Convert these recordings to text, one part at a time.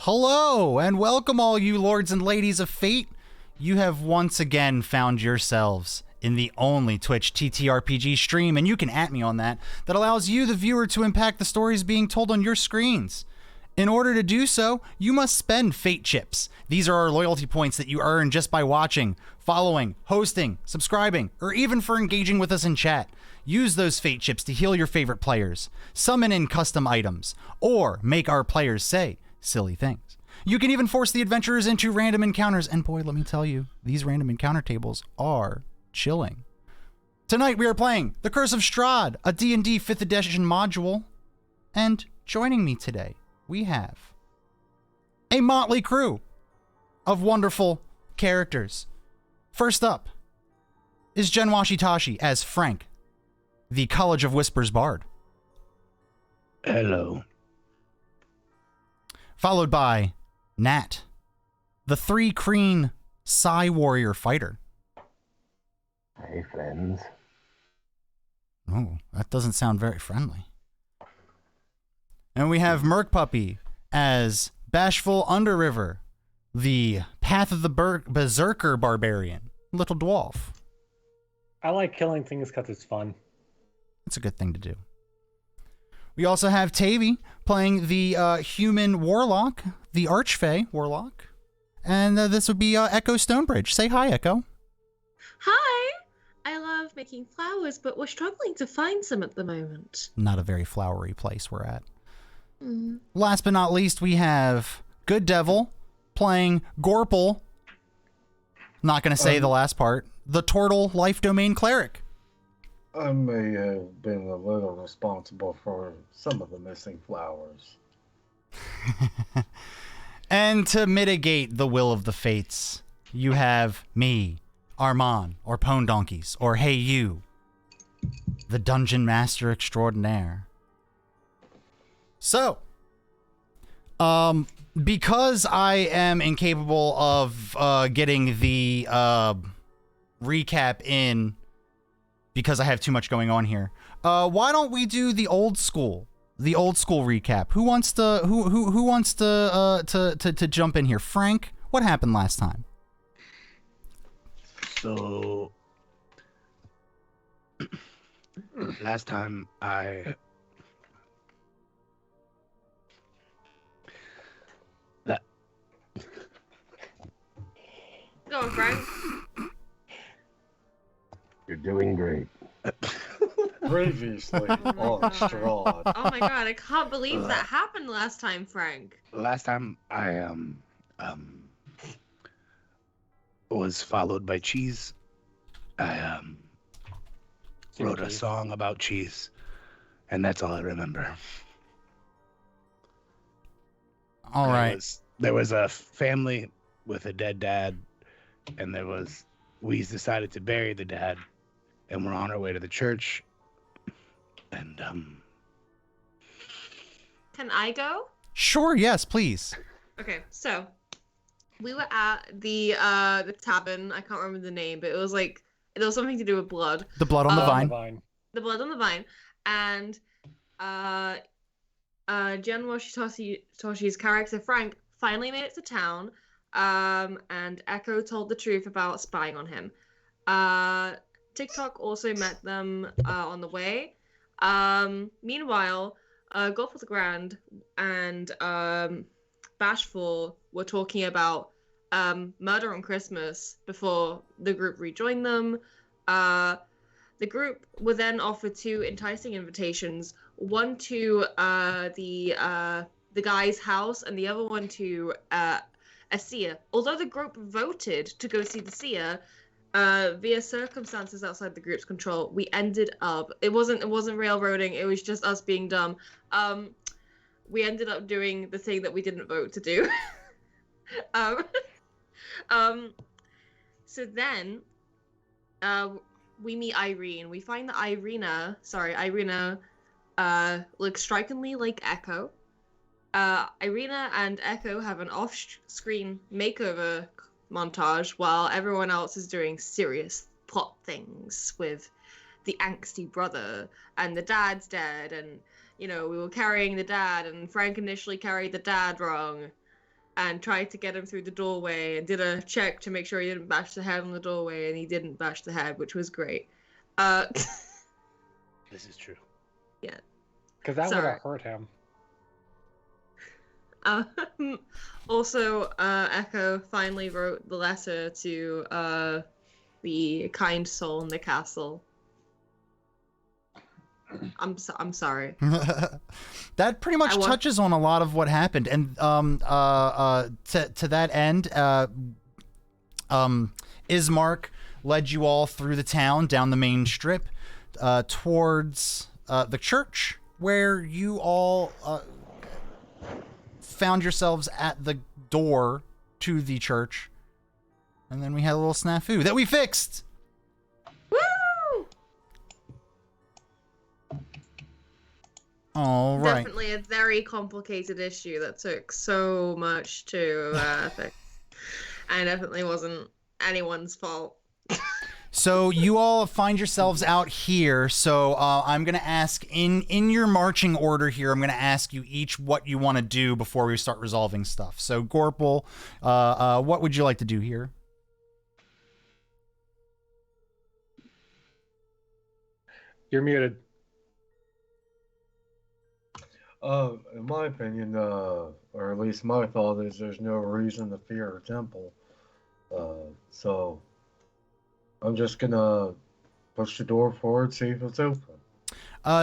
Hello, and welcome all you lords and ladies of fate. You have once again found yourselves in the only Twitch TTRPG stream, and you can @ me on that allows you, the viewer, to impact the stories being told on your screens. In order to do so, you must spend Fate Chips. These are our loyalty points that you earn just by watching, following, hosting, subscribing, or even for engaging with us in chat. Use those Fate Chips to heal your favorite players, summon in custom items, or make our players say silly things. You can even force the adventurers into random encounters, and boy, let me tell you, these random encounter tables are chilling. Tonight we are playing The Curse of Strahd, a D&D 5th edition module, and joining me today, we have a motley crew of wonderful characters. First up is Jen Washitashi as Frank, the College of Whispers bard. Hello. Followed by Nat, the 3 Kreen Psy Warrior fighter. Hey, friends. Oh, that doesn't sound very friendly. And we have Merc Puppy as Bashful Underriver, the Path of the Berserker barbarian, little dwarf. I like killing things because it's fun. It's a good thing to do. We also have Tavy playing the human warlock, the Archfey warlock. And this would be Echo Stonebridge. Say hi, Echo. Hi! I love making flowers, but we're struggling to find some at the moment. Not a very flowery place we're at. Last but not least, we have Good Devil playing Gorple. Not going to say the last part. The Tortle Life Domain Cleric. I may have been a little responsible for some of the missing flowers. And to mitigate the will of the fates, you have me, Armand, or Pone Donkeys, or Hey You, the Dungeon Master Extraordinaire. So, because I am incapable of getting the recap in because I have too much going on here, why don't we do the old school recap? Who wants to jump in here? Frank, what happened last time? So, last time Go on, Frank. You're doing great. Previously on Strahd. Oh my god, I can't believe that happened last time, Frank. Last time I was followed by cheese. I wrote a song about cheese, and that's all I remember. All right. There was a family with a dead dad, and we decided to bury the dad, and we're on our way to the church. And Can I go? Sure, yes, please. Okay, so we were at the tavern. I can't remember the name, but it was something to do with blood. The blood on the vine. The blood on the vine, and Jen Washitoshi's character Frank finally made it to town. And Echo told the truth about spying on him. TikTok also met them on the way. Meanwhile, Golf with the Grand and Bashful were talking about Murder on Christmas before the group rejoined them. The group were then offered 2 enticing invitations, one to the guy's house and the other one to a seer. Although the group voted to go see the seer, via circumstances outside the group's control, we ended up. It wasn't railroading. It was just us being dumb. We ended up doing the thing that we didn't vote to do. So then, we meet Irene. We find that Irina looks strikingly like Echo. Irina and Echo have an off-screen makeover montage while everyone else is doing serious plot things with the angsty brother, and the dad's dead, and we were carrying the dad, and Frank initially carried the dad wrong, and tried to get him through the doorway and did a check to make sure he didn't bash the head on the doorway, and he didn't bash the head, which was great. This is true. Yeah. Because that would Sorry. have hurt him. Also, Echo finally wrote the letter to the kind soul in the castle. I'm sorry. That pretty much touches on a lot of what happened, and to that end, Ismark led you all through the town, down the main strip, towards the church, where you all found yourselves at the door to the church, and then we had a little snafu that we fixed. Woo! All right. Definitely a very complicated issue that took so much to fix, and definitely wasn't anyone's fault. So you all find yourselves out here. So I'm going to ask in your marching order here, I'm going to ask you each what you want to do before we start resolving stuff. So Gorple, what would you like to do here? You're muted. In my opinion, or at least my thought is there's no reason to fear a temple. So I'm just gonna push the door forward, see if it's open.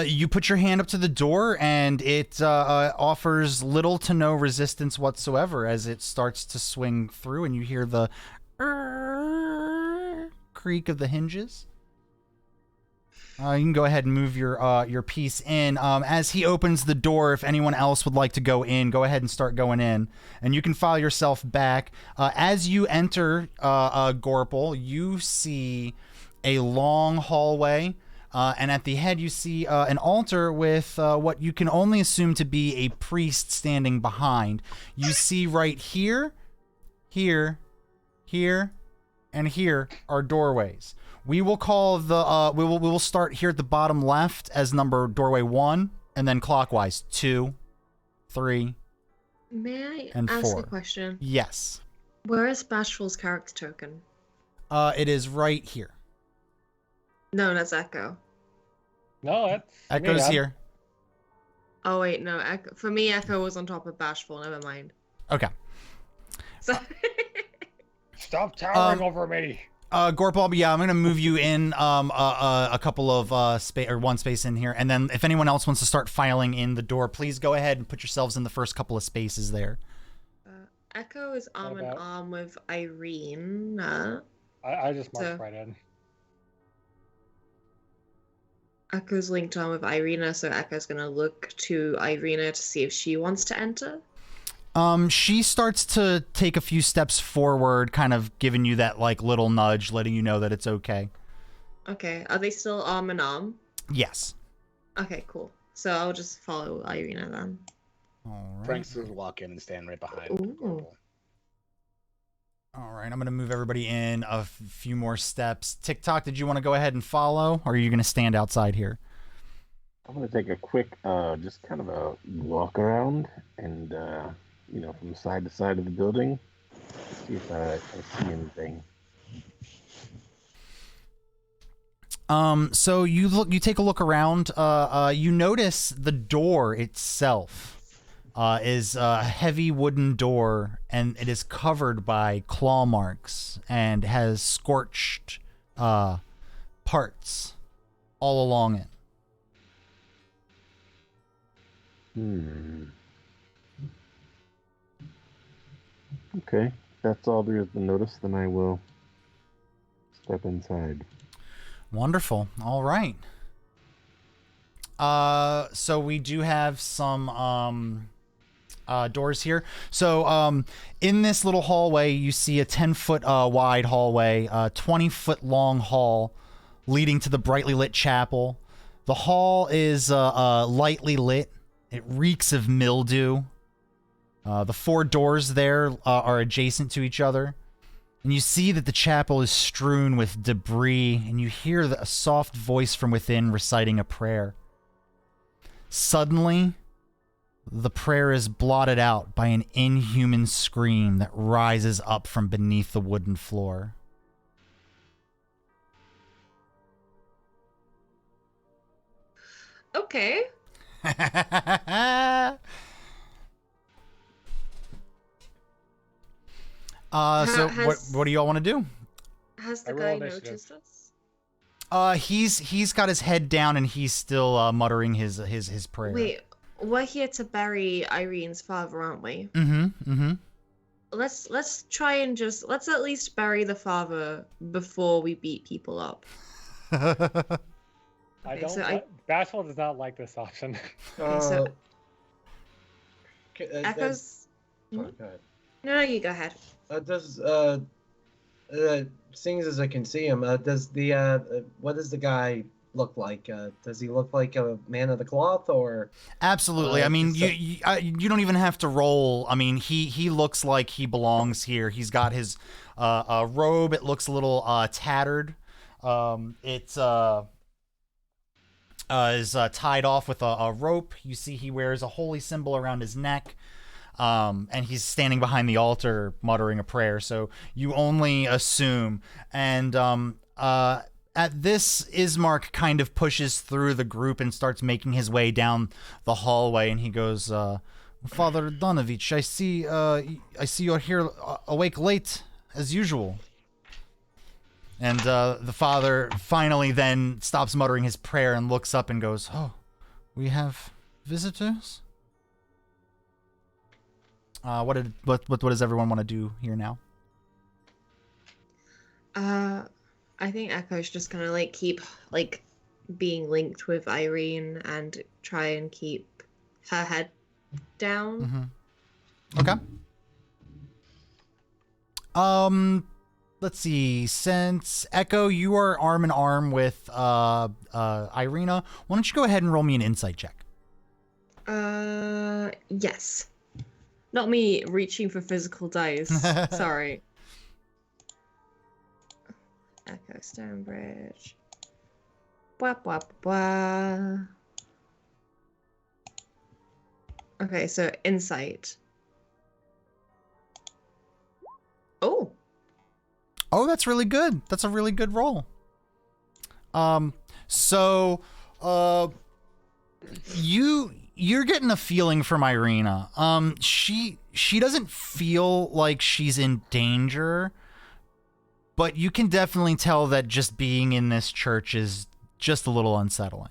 You put your hand up to the door, and it offers little to no resistance whatsoever as it starts to swing through, and you hear the creak of the hinges. You can go ahead and move your piece in. As he opens the door, if anyone else would like to go in, go ahead and start going in. And you can file yourself back. As you enter Gorple, you see a long hallway. And at the head, you see an altar with what you can only assume to be a priest standing behind. You see right here, here, and here are doorways. We will call the we will start here at the bottom left as number doorway 1, and then clockwise 2, 3, May I and ask 4. a question? Yes. Where is Bashful's character token? It is right here. No, that's Echo. No, that's Echo's me. here. Oh wait, no. Echo. For me, Echo was on top of Bashful. Never mind. Okay. So Stop towering over me. Gorpal, yeah, I'm gonna move you in a couple of space or one space in here, and then if anyone else wants to start filing in the door, please go ahead and put yourselves in the first couple of spaces there. Echo is arm in about- arm with Irene. I just marched So- right in. Echo's linked on with Irina, so Echo's gonna look to Irina to see if she wants to enter. She starts to take a few steps forward, kind of giving you that like little nudge, letting you know that it's okay. Okay, are they still arm in arm? Yes. Okay, cool. So I'll just follow Irina then. All right. Frank's gonna walk in and stand right behind Ooh. Gorple. All right, I'm gonna move everybody in a few more steps. TikTok, did you want to go ahead and follow, or are you gonna stand outside here? I'm gonna take a quick, just kind of a walk around and, from side to side of the building, see if I see anything. So you take a look around. You notice the door itself is a heavy wooden door, and it is covered by claw marks and has scorched parts all along it. Okay, if that's all there is to notice, then I will step inside. Wonderful. All right. So we do have some doors here. So in this little hallway, you see a 10-foot wide hallway, 20-foot long hall leading to the brightly lit chapel. The hall is lightly lit. It reeks of mildew. The 4 doors there are adjacent to each other. And you see that the chapel is strewn with debris, and you hear a soft voice from within reciting a prayer. Suddenly, the prayer is blotted out by an inhuman scream that rises up from beneath the wooden floor. Okay. So Has- what do y'all want to do? Has I the roll guy initiative. noticed us? He's got his head down and he's still muttering his prayer. Wait, we're here to bury Irene's father, aren't we? Mm-hmm. Let's try and let's at least bury the father before we beat people up. Mm-hmm. I Okay, don't. so Bashful does not like this option. Okay, so Does, Echoes. go ahead. No, you go ahead. Seeing as I can see him, does the what does the guy look like? Does he look like a man of the cloth, or? Absolutely. I mean, just you don't even have to roll. I mean, he looks like he belongs here. He's got his robe. It looks a little tattered. It's is tied off with a rope. You see, he wears a holy symbol around his neck. And he's standing behind the altar muttering a prayer. So you only assume. And at this, Ismark kind of pushes through the group and starts making his way down the hallway. And he goes, Father Donovich, I see you're here awake late as usual. And the father finally then stops muttering his prayer and looks up and goes, "Oh, we have visitors?" What does everyone want to do here now? I think Echo's just gonna keep being linked with Irene and try and keep her head down. Mm-hmm. Okay. Let's see. Since Echo, you are arm in arm with Irina, why don't you go ahead and roll me an insight check? Yes. Not me reaching for physical dice. Sorry. Echo Stonebridge. Blah, blah, blah. Okay, so insight. Oh. Oh, that's really good. That's a really good roll. So you're getting a feeling from Irina. She doesn't feel like she's in danger, but you can definitely tell that just being in this church is just a little unsettling.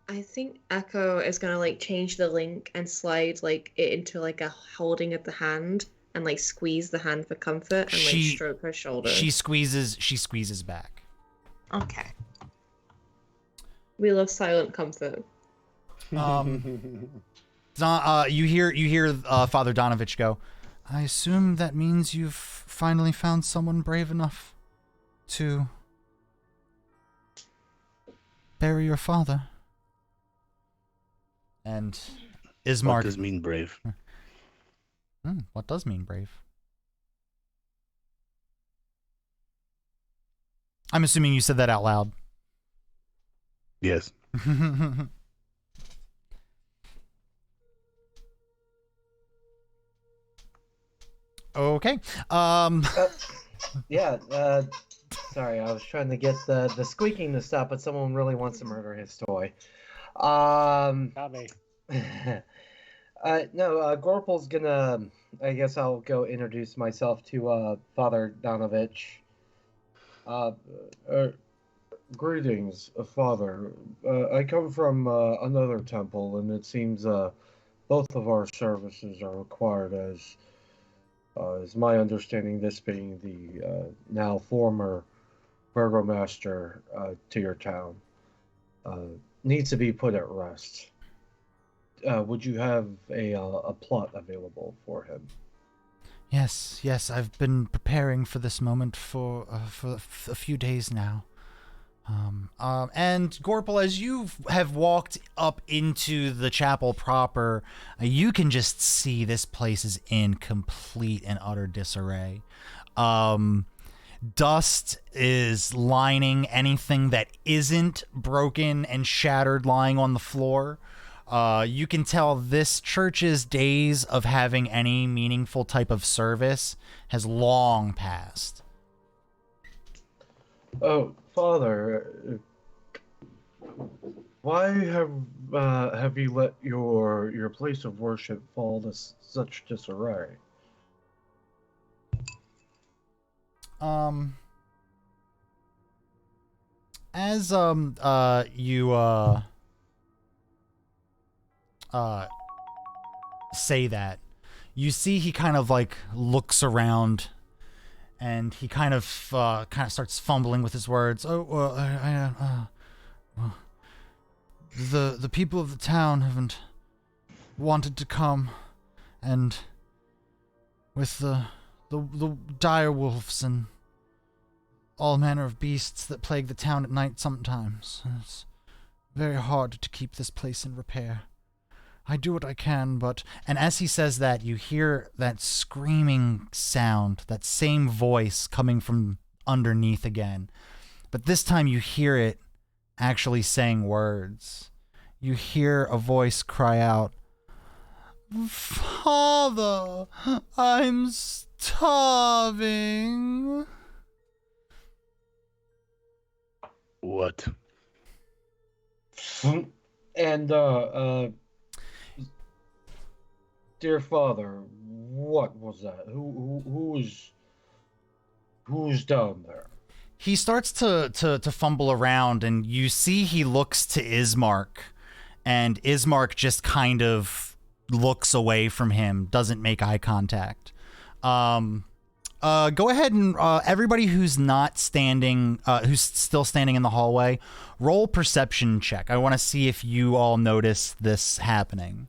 I think Echo is gonna change the link and slide it into a holding of the hand and squeeze the hand for comfort and stroke her shoulder. She squeezes back. Okay. We love silent comfort. You hear Father Donovich go, "I assume that means you've finally found someone brave enough to bury your father." And Ismark... What does mean brave? What does mean brave? I'm assuming you said that out loud. Yes. Okay. Yeah. Sorry, I was trying to get the squeaking to stop, but someone really wants to murder his toy. Not me. No, Gorpal's gonna. I guess I'll go introduce myself to Father Donovich. Greetings, Father. I come from another temple, and it seems both of our services are required as is my understanding, this being the now former burgomaster to your town, needs to be put at rest. Would you have a plot available for him? Yes, I've been preparing for this moment for a few days now. And Gorpal, as you have walked up into the chapel proper, you can just see this place is in complete and utter disarray. Dust is lining anything that isn't broken and shattered lying on the floor. You can tell this church's days of having any meaningful type of service has long passed. Oh, Father, why have you let your place of worship fall to such disarray? As you say that, you see he kind of like looks around, and he kind of starts fumbling with his words. The people of the town haven't wanted to come, and with the dire wolves and all manner of beasts that plague the town at night sometimes, it's very hard to keep this place in repair. I do what I can, but... And as he says that, you hear that screaming sound, that same voice coming from underneath again. But this time you hear it actually saying words. You hear a voice cry out, "Father, I'm starving." What? And, dear Father, what was that? Who's down there? He starts to fumble around, and you see he looks to Ismark, and Ismark just kind of looks away from him, doesn't make eye contact. Go ahead and everybody who's not standing, who's still standing in the hallway, roll perception check. I want to see if you all notice this happening.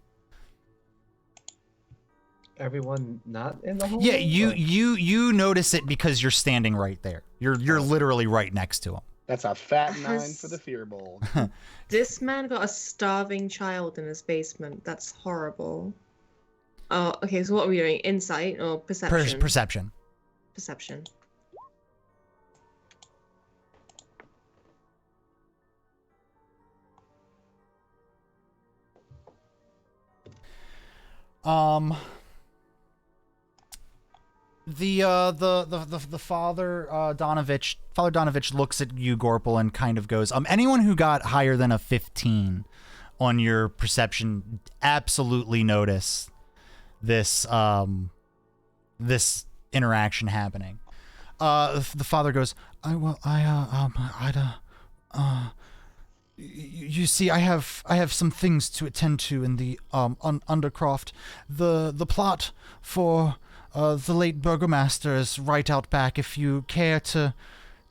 Everyone not in the hallway? Yeah, you notice it because you're standing right there. You're literally right next to him. That's a fat 9 for the fear bowl. This man got a starving child in his basement. That's horrible. Oh, okay, so what are we doing? Insight or perception? Perception. Perception. The Father Donovich looks at you, Gorple, and kind of goes, anyone who got higher than a 15 on your perception absolutely notice this this interaction happening. The Father goes, you see, I have some things to attend to in the Undercroft. The plot for the late Burgomaster is right out back. If you care to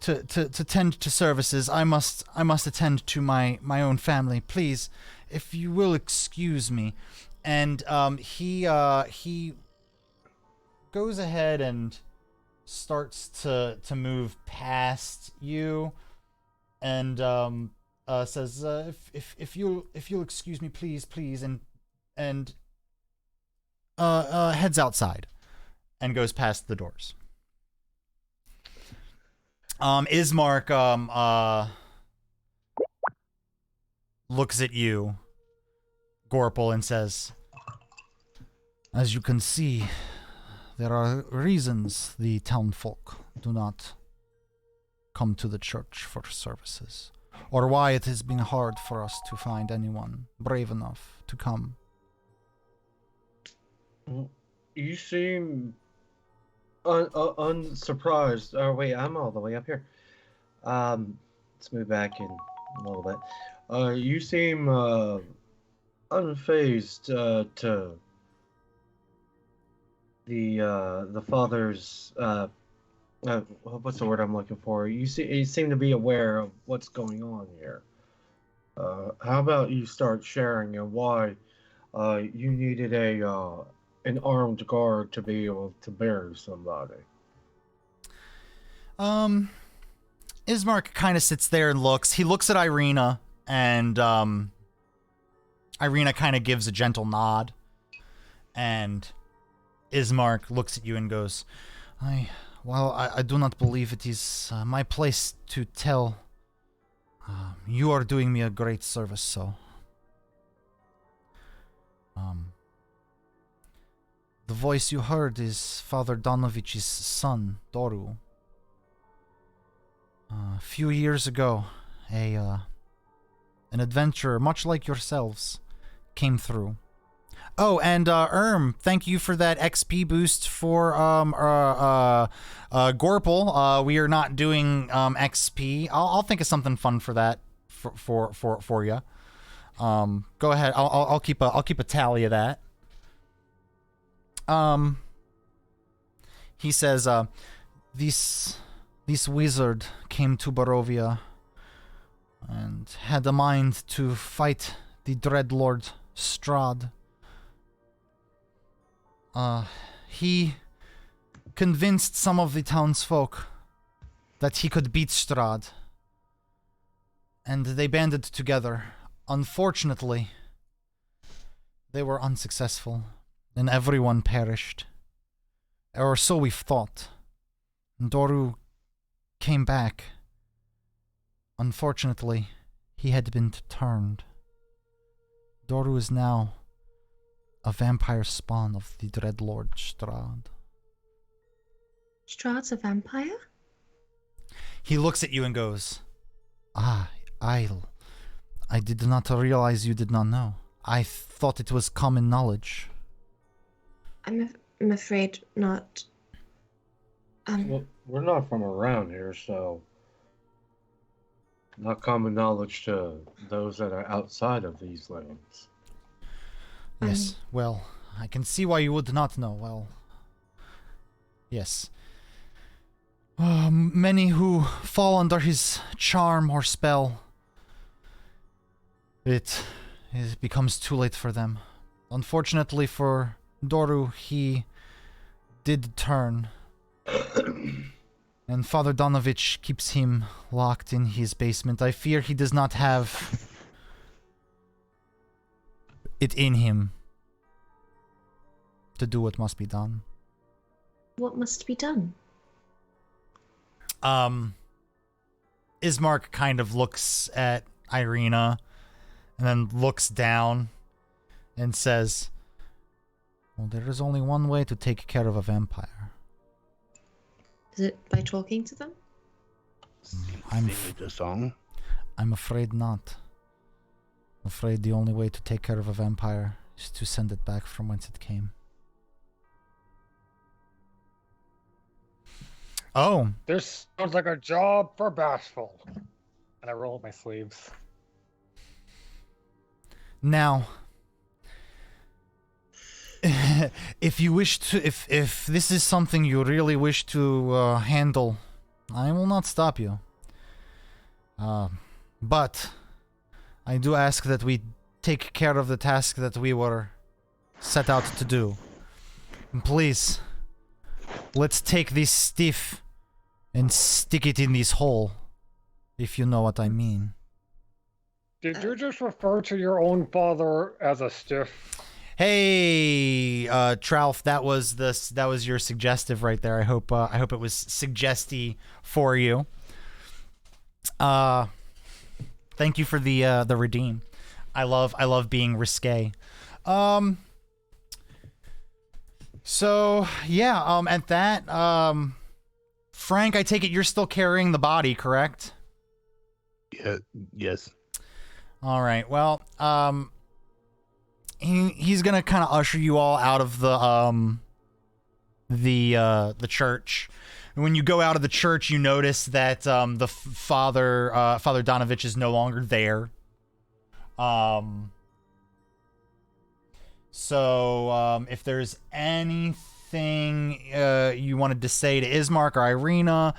tend to services, I must attend to my own family. Please, if you will excuse me. And he goes ahead and starts to move past you, and says, if you'll excuse me, please, and heads outside and goes past the doors. Ismark looks at you, Gorple, and says, "As you can see, there are reasons the townfolk do not come to the church for services, or why it has been hard for us to find anyone brave enough to come." You seem unsurprised. Oh wait, I'm all the way up here. Let's move back in a little bit. You seem unfazed to the Father's what's the word I'm looking for? You seem to be aware of what's going on here. How about you start sharing and why you needed an armed guard to be able to bury somebody? Ismark kind of sits there and looks. He looks at Irina, and Irina kind of gives a gentle nod. And Ismark looks at you and goes, I do not believe it is my place to tell. You are doing me a great service, so The voice you heard is Father Donovich's son, Doru. A few years ago, an adventurer, much like yourselves, came through. Oh, and thank you for that XP boost for Gorple. We are not doing XP. I'll think of something fun for that for you. Go ahead. I'll keep a tally of that. He says, this wizard came to Barovia and had a mind to fight the Dreadlord Strahd. He convinced some of the townsfolk that he could beat Strahd, and they banded together. Unfortunately, they were unsuccessful, and everyone perished. Or so we've thought. Doru came back. Unfortunately, he had been turned. Doru is now a vampire spawn of the Dreadlord Strahd. Strahd's a vampire? He looks at you and goes, I did not realize you did not know. I thought it was common knowledge. I'm afraid not. Well, we're not from around here, so not common knowledge to those that are outside of these lands. Yes, well, I can see why you would not know. Well, yes. Many who fall under his charm or spell, it becomes too late for them. Unfortunately for Doru, he did turn. And Father Donovich keeps him locked in his basement. I fear he does not have it in him to do what must be done. What must be done? Ismark kind of looks at Irina and then looks down and says, well, there is only one way to take care of a vampire. Is it by talking to them? Sing the song. I'm afraid not. I'm afraid the only way to take care of a vampire is to send it back from whence it came. Oh. This sounds like a job for Bashful. And I roll up my sleeves. Now, if you wish to, if this is something you really wish to handle, I will not stop you. But I do ask that we take care of the task that we were set out to do. And please, let's take this stiff and stick it in this hole, if you know what I mean. Did you just refer to your own father as a stiff? Hey, Tralf, that was your suggestive right there. I hope it was suggesty for you. Thank you for the redeem. I love being risque. So yeah, at that, Frank, I take it you're still carrying the body, correct? Yeah. Yes. All right. Well, he's gonna kind of usher you all out of the church. And when you go out of the church, you notice that the Father Donovich is no longer there. So if there's anything you wanted to say to Ismark or Irina,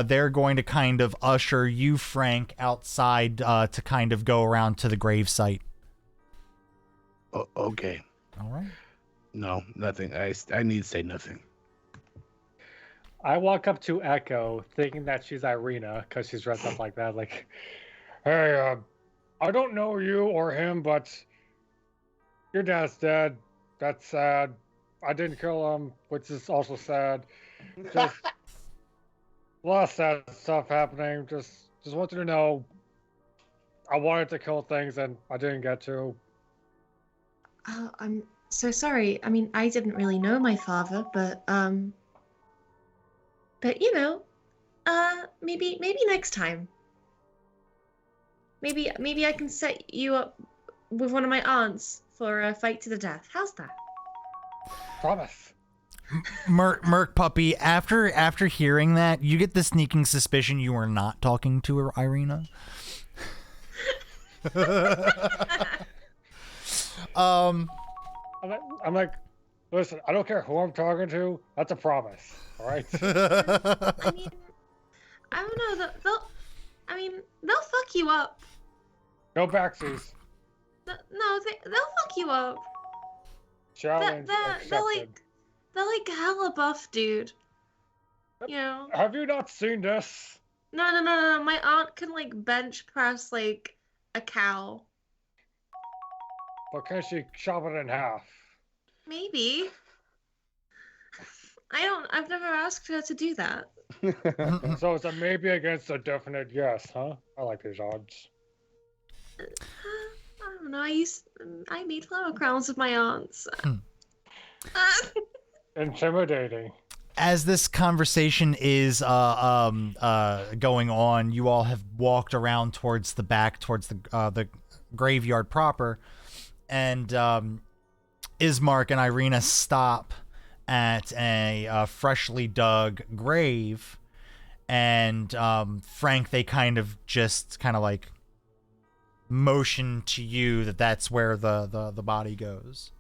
they're going to kind of usher you, Frank, outside to kind of go around to the gravesite. Okay. All right. No, nothing. I need to say nothing. I walk up to Echo, thinking that she's Irina, because she's dressed up like that. Like, hey, I don't know you or him, but your dad's dead. That's sad. I didn't kill him, which is also sad. Just a lot of sad stuff happening. Just want you to know, I wanted to kill things and I didn't get to. I'm so sorry. I mean, I didn't really know my father, but you know, maybe next time. Maybe I can set you up with one of my aunts for a fight to the death. How's that? Promise. Merc Puppy, after hearing that, you get the sneaking suspicion you were not talking to her, Irina. I'm like, listen, I don't care who I'm talking to. That's a promise. All right. I mean, I don't know. They'll fuck you up. No backsies. No, they'll fuck you up. Challenge accepted. They're like hella buff, dude. You know. Have you not seen this? No. My aunt can like bench press like a cow. But can she chop it in half? Maybe. I've never asked her to do that. So it's a maybe against a definite yes, huh? I like these odds. I don't know. I made flower crowns with my aunts. Intimidating. As this conversation is going on, you all have walked around towards the back, towards the graveyard proper, and Ismark and Irina stop at a freshly dug grave, and Frank, they kind of like motion to you that that's where the body goes.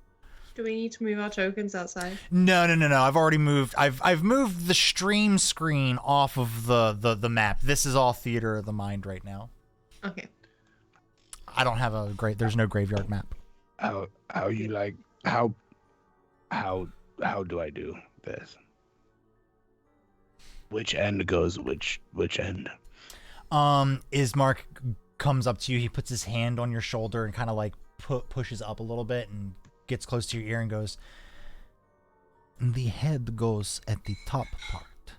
Do we need to move our tokens outside? No. I've already moved. I've moved the stream screen off of the map. This is all theater of the mind right now. Okay. I don't have there's no graveyard map. How do I do this? Which end goes which end? Ismark comes up to you. He puts his hand on your shoulder and kind of like pushes up a little bit and gets close to your ear and goes, "The head goes at the top part.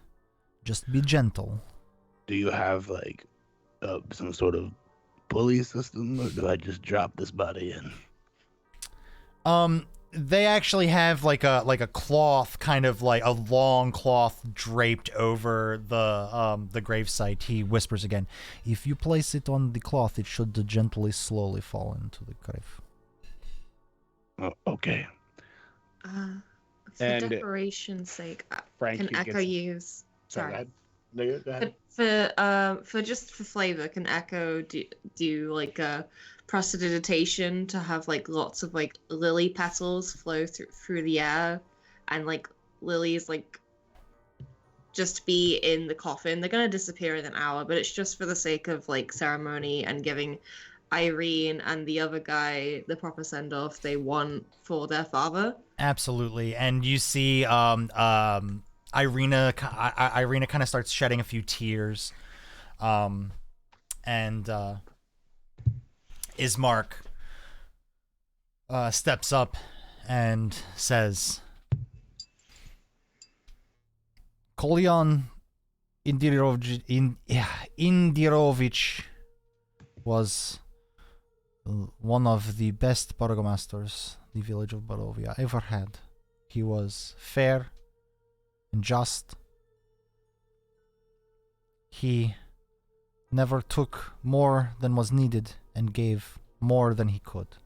Just be gentle." Do you have like some sort of pulley system, or do I just drop this body in? They actually have like a cloth, kind of like a long cloth draped over the gravesite. He whispers again, "If you place it on the cloth, it should gently, slowly fall into the grave." Oh, okay. For And decoration's sake, Frank, can he Echo gets- use? Sorry, Sorry. go ahead. For just for flavor, can Echo do like a prestidigitation to have like lots of like lily petals flow through the air, and like lilies like just be in the coffin? They're gonna disappear in an hour, but it's just for the sake of like ceremony and giving Irene and the other guy the proper send off they want for their father. Absolutely. And you see Irina kind of starts shedding a few tears, and Ismark steps up and says, "Kolyan Indirovich was one of the best burgomasters the village of Barovia ever had. He was fair and just. He never took more than was needed and gave more than he could.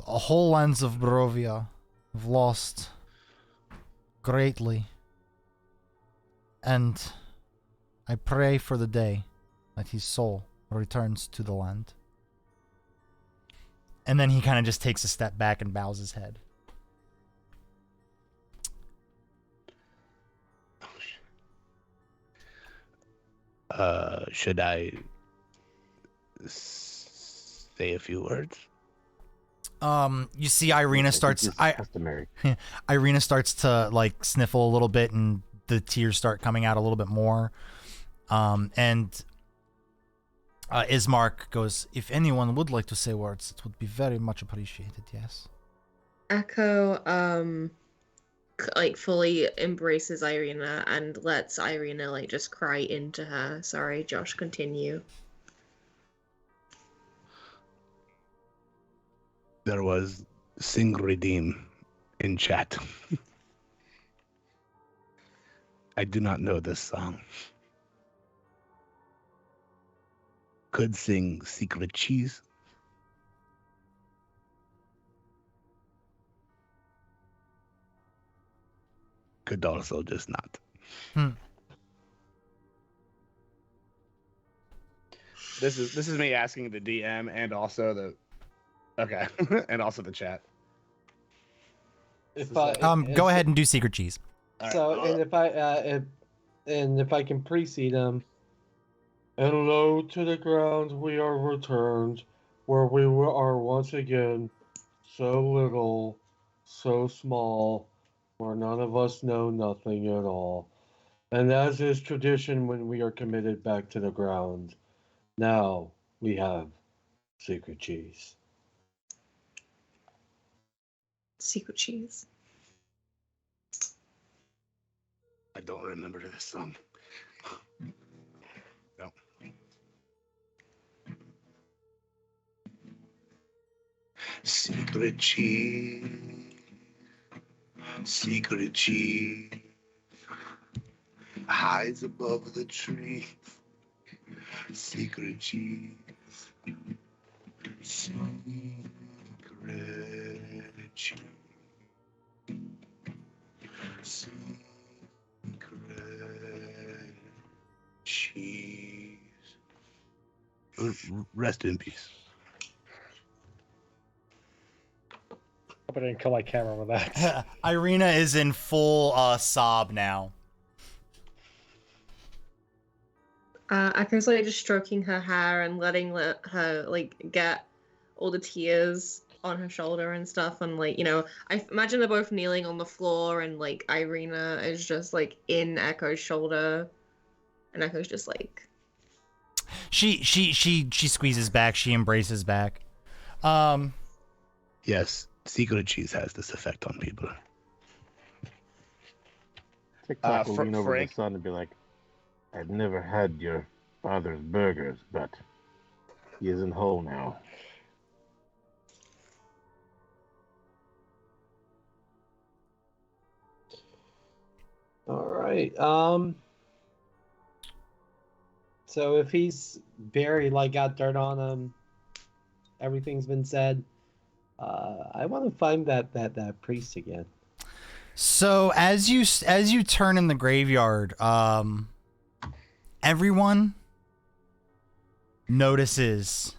The whole lands of Barovia have lost greatly, and I pray for the day that his soul returns to the land." And then he kind of just takes a step back and bows his head. Should I say a few words? You see Irina starts Irina starts to like sniffle a little bit, and the tears start coming out a little bit more. And Ismark goes, "If anyone would like to say words, it would be very much appreciated." Yes. Echo like fully embraces Irina and lets Irina like just cry into her. Sorry, Josh, continue. There was Sing Redeem in chat. I do not know this song. Could sing Secret Cheese. Could also just not. This is me asking the DM and also the and also the chat. Go ahead and do Secret Cheese. So, and if I can precede him, and low to the ground we are returned, where we are once again, so little, so small, where none of us know nothing at all. And as is tradition when we are committed back to the ground, now we have Secret Cheese. Secret cheese. I don't remember this song. No. Secret cheese. Secret cheese. Hides above the tree. Secret cheese. Secret cheese. Secret cheese. Rest in peace. Hope I didn't kill my camera with that. Irina is in full sob now. Echo's like just stroking her hair and letting her like get all the tears on her shoulder and stuff, and like, you know, I imagine they're both kneeling on the floor, and like Irina is just like in Echo's shoulder, and Echo's just like She squeezes back, she embraces back. Yes, Secret Cheese has this effect on people. TikTok will lean over Frank? the son and be like, I've never had your father's burgers, but he isn't whole now. All right. So if he's buried, like got dirt on him, everything's been said. I want to find that priest again. So as you turn in the graveyard, everyone notices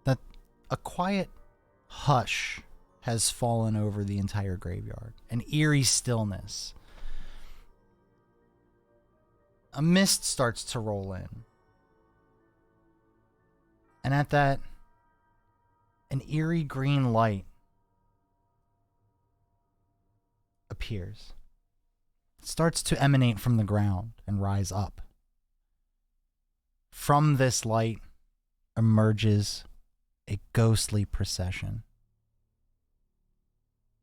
that a quiet hush has fallen over the entire graveyard, an eerie stillness. A mist starts to roll in, and at that, an eerie green light appears. It starts to emanate from the ground and rise up. From this light emerges a ghostly procession.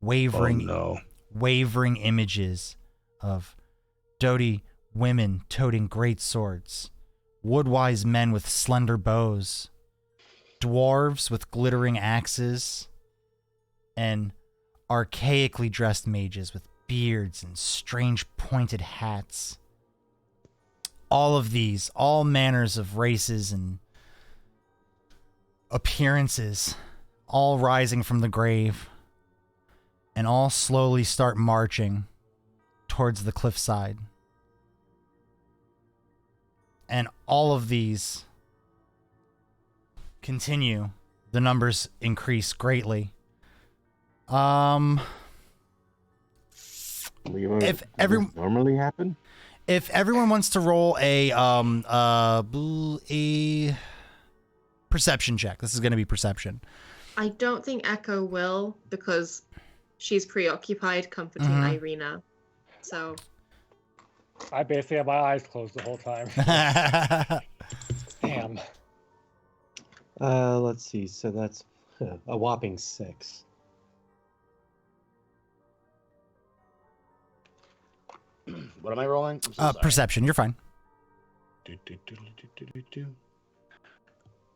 Wavering images of doughty women toting great swords, woodwise men with slender bows, dwarves with glittering axes, and archaically dressed mages with beards and strange pointed hats. All of these, all manners of races and appearances, all rising from the grave, and all slowly start marching towards the cliffside. And all of these continue. The numbers increase greatly. If everyone normally happen, if everyone wants to roll a perception check, this is going to be perception. I don't think Echo will, because she's preoccupied comforting Irina. So I basically had my eyes closed the whole time. Damn. Let's see. So that's a whopping 6. What am I rolling? I'm so sorry. Perception, you're fine.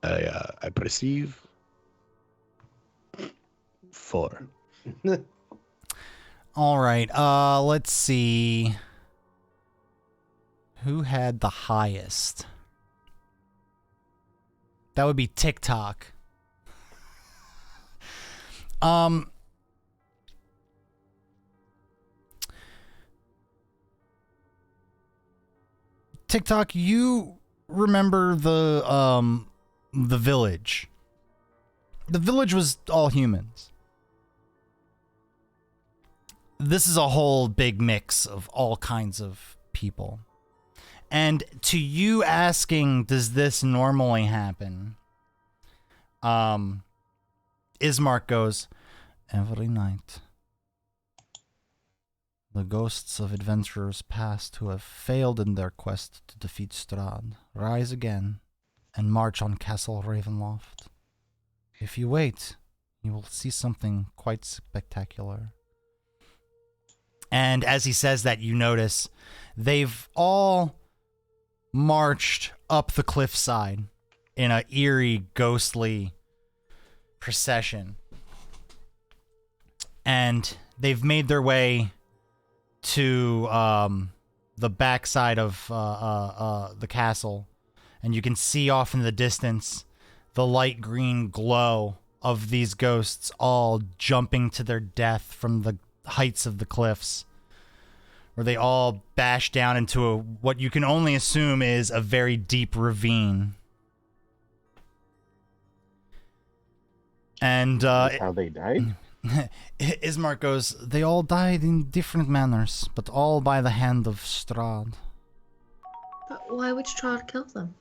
I perceive Ep4. All right. Let's see. Who had the highest? That would be TikTok. TikTok, you remember the village. The village was all humans. This is a whole big mix of all kinds of people. And to you asking, does this normally happen? Ismark goes, every night. The ghosts of adventurers past who have failed in their quest to defeat Strahd rise again and march on Castle Ravenloft. If you wait, you will see something quite spectacular. And as he says that, you notice they've all marched up the cliffside in an eerie, ghostly procession. And they've made their way to the backside of the castle. And you can see off in the distance the light green glow of these ghosts all jumping to their death from the heights of the cliffs, where they all bash down into what you can only assume is a very deep ravine. And That's how they died? Ismark goes, they all died in different manners, but all by the hand of Strahd. But why would Strahd kill them?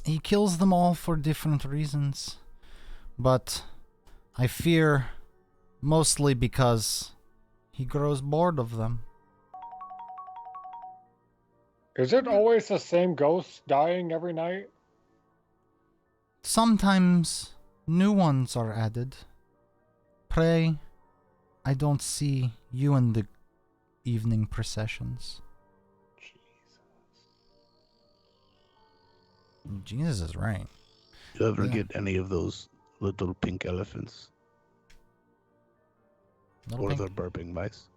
He kills them all for different reasons, but I fear mostly because he grows bored of them. Is it always the same ghost dying every night? Sometimes new ones are added. Pray, I don't see you in the evening processions. Jesus is right. You ever Yeah. get any of those little pink elephants? Little Or pink- the burping mice?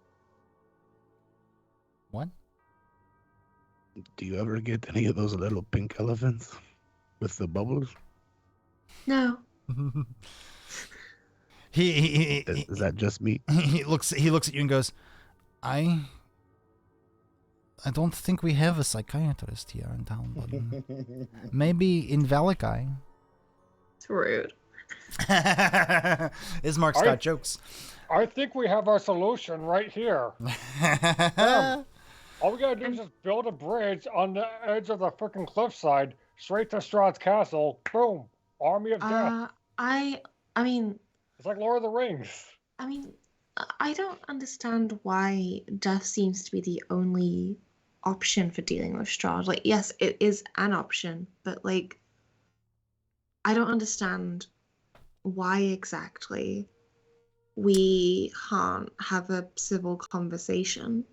What? Do you ever get any of those little pink elephants with the bubbles? No. Is that just me? He looks at you and goes, I don't think we have a psychiatrist here in town, buddy. Maybe in Valakai. It's rude. Ismark's got jokes. I think we have our solution right here. All we gotta do is just build a bridge on the edge of the freaking cliffside, straight to Strahd's castle. Boom! Army of Death. I mean, It's like Lord of the Rings. I don't understand why death seems to be the only option for dealing with Strahd. Like, yes, it is an option, but like, I don't understand why exactly we can't have a civil conversation.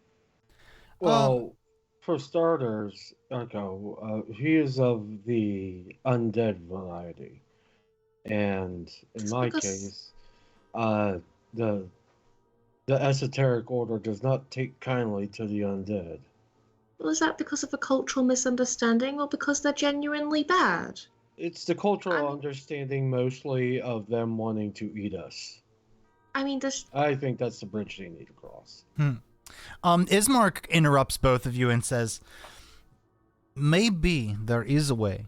Well, for starters, Echo, he is of the undead variety. And in Just my because- case, the esoteric order does not take kindly to the undead. Well, is that because of a cultural misunderstanding or because they're genuinely bad? It's the cultural I'm- understanding mostly of them wanting to eat us. I mean, does I think that's the bridge they need to cross. Ismark interrupts both of you and says, maybe there is a way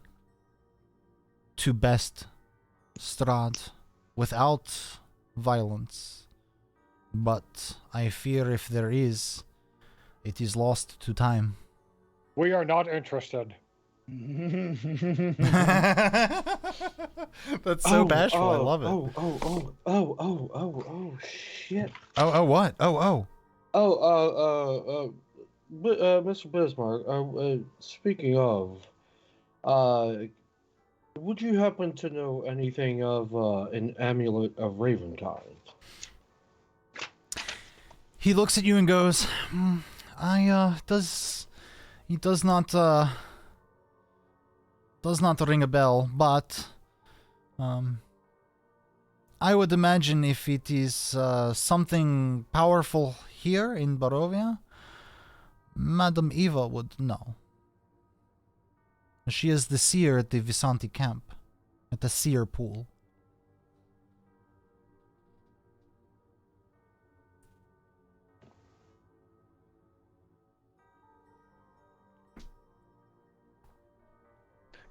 to best Strahd without violence, but I fear if there is, it is lost to time. We are not interested. That's so bashful. I love it. Shit. Oh, what? Oh. Mr. Bismarck, speaking of, would you happen to know anything of an Amulet of Ravencones? He looks at you and goes, he does not ring a bell, but I would imagine if it is something powerful here in Barovia, Madame Eva would know. She is the seer at the Visanti camp, at the seer pool.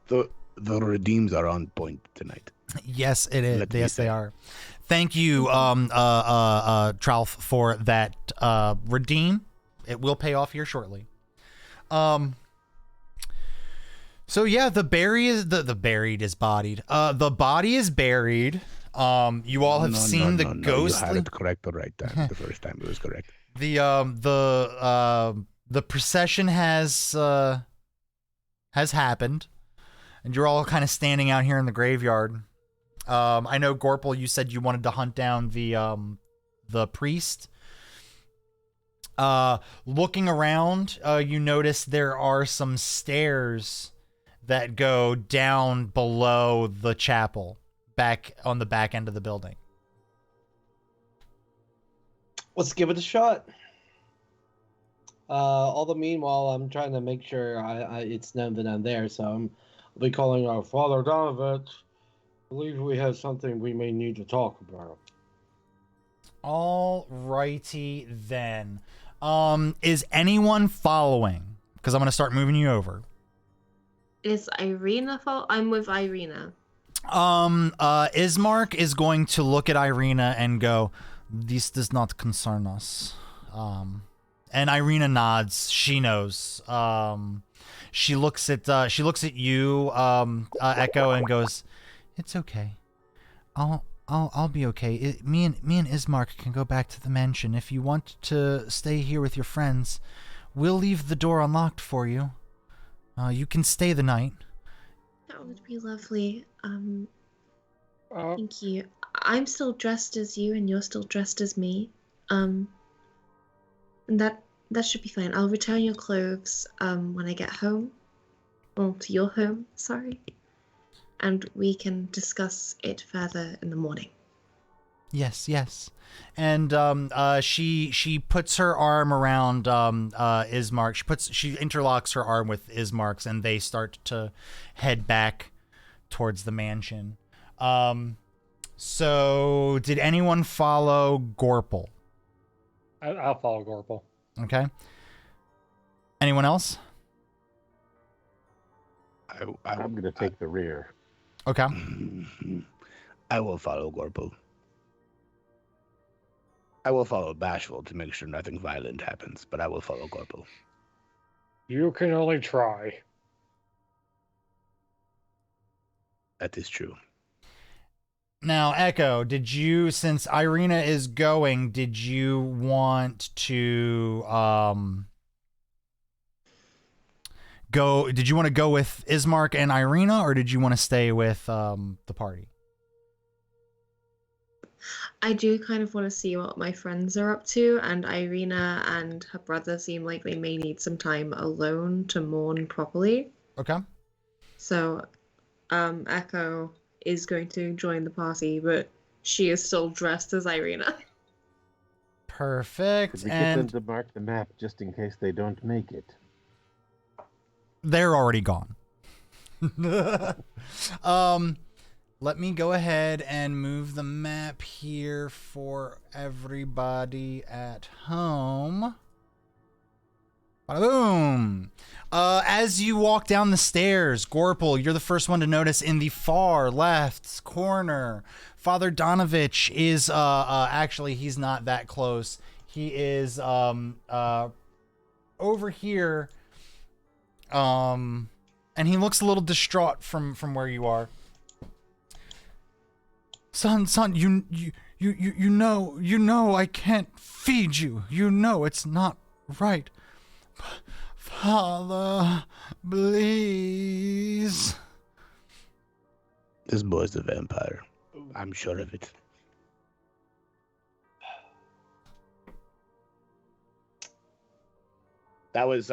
The redeems are on point tonight. Yes, it is. Let me Yes, they say. are. Thank you, Tralf, for that redeem. It will pay off here shortly. So yeah, the buried is bodied. The body is buried. You all have seen the ghostly. You had it correct the right time. The first time it was correct. The procession has happened, and you're all kind of standing out here in the graveyard. I know Gorple, you said you wanted to hunt down the priest. Looking around, you notice there are some stairs that go down below the chapel, back on the back end of the building. Let's give it a shot. All the meanwhile, I'm trying to make sure it's known that I'm there, so I'll be calling our Father Donovan. I believe we have something we may need to talk about. All righty then. Is anyone following? Because I'm going to start moving you over. Is Irina I'm with Irina. Ismark is going to look at Irina and go, "This does not concern us." And Irina nods. She knows. She looks at you, Echo, and goes, "It's okay. I'll be okay. Me and Ismark can go back to the mansion. If you want to stay here with your friends, we'll leave the door unlocked for you. You can stay the night." That would be lovely. Thank you. I'm still dressed as you, and you're still dressed as me. And that should be fine. I'll return your clothes when I get home. Well, to your home, sorry. And we can discuss it further in the morning. Yes. And she puts her arm around Ismark. She interlocks her arm with Ismark's, and they start to head back towards the mansion. So did anyone follow Gorple? I'll follow Gorple. Okay. Anyone else? I'm going to take the rear. Okay. I will follow Gorple. I will follow Bashful to make sure nothing violent happens, but I will follow Gorple. You can only try. That is true. Now, Echo, since Irina is going, did you want to did you want to go with Ismark and Irina, or did you want to stay with the party? I do kind of want to see what my friends are up to, and Irina and her brother seem like they may need some time alone to mourn properly. Okay. So, Echo is going to join the party, but she is still dressed as Irina. Perfect. Could we get them to mark the map just in case they don't make it? They're already gone. Let me go ahead and move the map here for everybody at home. Bada boom. As you walk down the stairs, Gorple, you're the first one to notice in the far left corner, Father Donovich is actually he's not that close. He is over here. And he looks a little distraught from where you are. Son, you know I can't feed you. You know it's not right. Father, please. This boy's a vampire. I'm sure of it. That was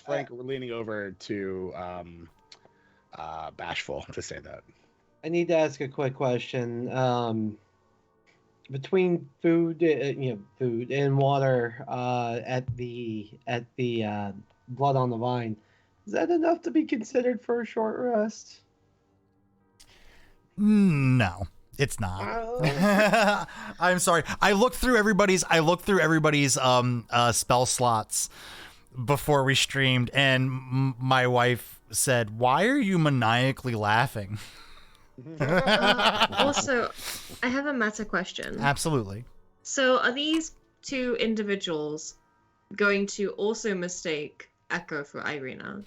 Frank leaning over to Bashful to say that. I need to ask a quick question. Between food, food and water, at the blood on the vine, is that enough to be considered for a short rest? No, it's not. I'm sorry. I looked through everybody's spell slots before we streamed, and my wife said, "Why are you maniacally laughing?" Also, I have a meta question. Absolutely. So, are these two individuals going to also mistake Echo for Irina?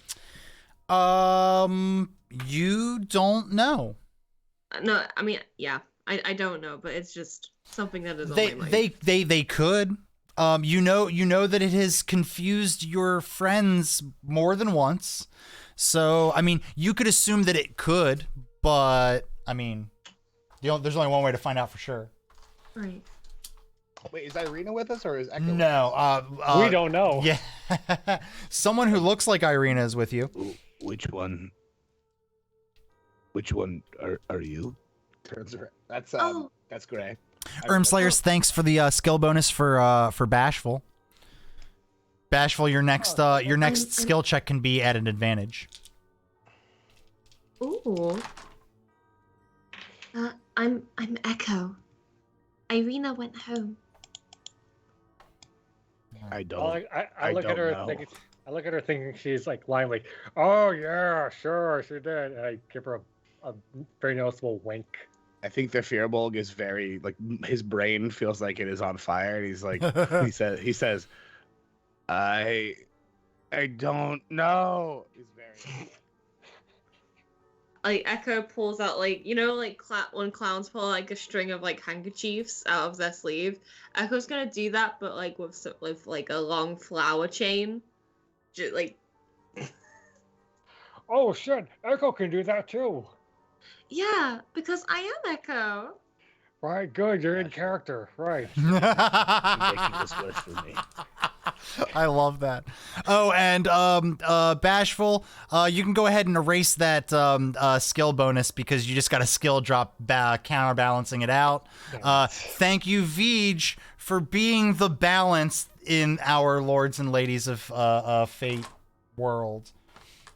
You don't know. No, I mean, yeah, I don't know, but it's just something that is on my mind. They could. You know that it has confused your friends more than once. So, I mean, you could assume that it could, but I mean, there's only one way to find out for sure. Right. Wait, is Irina with us or is Echo? No, we don't know. Yeah, someone who looks like Irina is with you. Which one? Which one are you? Turns around. That's Gray. Slayers, thanks for the skill bonus for Bashful. Bashful, your next skill check can be at an advantage. Ooh. I'm Echo. Irina went home. I don't. I look at her thinking. I look at her thinking she's like lying, like, "Oh yeah, sure, she did." And I give her a very noticeable wink. I think the Fearbulg is very like his brain feels like it is on fire, and he's like, he says, I don't know. He's very. Like Echo pulls out like when clowns pull like a string of like handkerchiefs out of their sleeve. Echo's gonna do that, but like with like a long flower chain, just like. Oh shit! Echo can do that too. Yeah, because I am Echo. Right, good. You're in character, right? Making this wish for me. I love that. Oh, and Bashful, you can go ahead and erase that skill bonus because you just got a skill drop counterbalancing it out. Thank you, Vij, for being the balance in our Lords and Ladies of Fate world.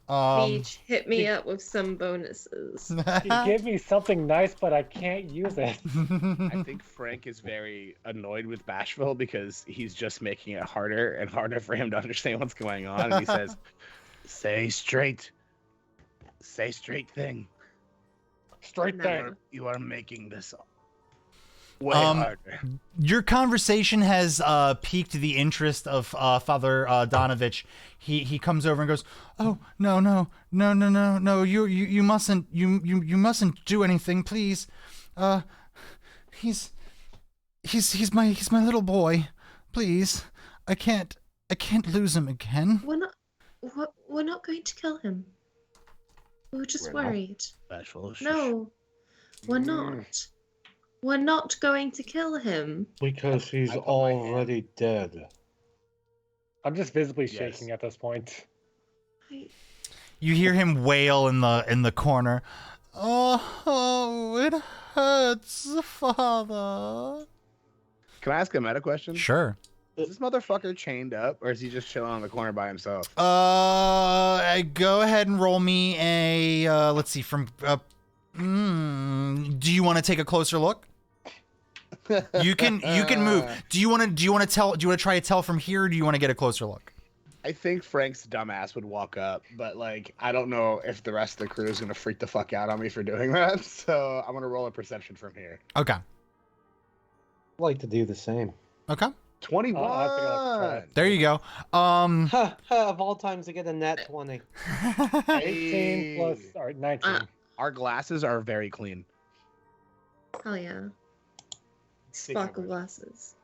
Vij, hit me up with some bonuses. You give me something nice, but I can't use it. I think Frank is very annoyed with Bashful because he's just making it harder and harder for him to understand what's going on. And he says, say straight thing. Straight thing. You are making this way harder. Your conversation has piqued the interest of Father Donovich. He comes over and goes, "Oh, no, you mustn't do anything, please. He's my little boy. Please. I can't lose him again." We're not going to kill him. We were just worried. Bashful. No, we're not. We're not going to kill him. Because he's already dead. I'm just visibly shaking at this point. You hear him wail in the corner. Oh, it hurts, Father. Can I ask a meta question? Sure. Is this motherfucker chained up, or is he just chilling on the corner by himself? Go ahead and roll me a. Let's see. Do you want to take a closer look? You can move. Do you want to try to tell from here, or do you want to get a closer look? I think Frank's dumbass would walk up, but like I don't know if the rest of the crew is gonna freak the fuck out on me for doing that. So I'm gonna roll a perception from here. Okay. I'd like to do the same. Okay. 21. I think I'll try it. There you go. Of all times to get a nat 20. 18 plus 19. Our glasses are very clean. Hell yeah. Sparkle glasses.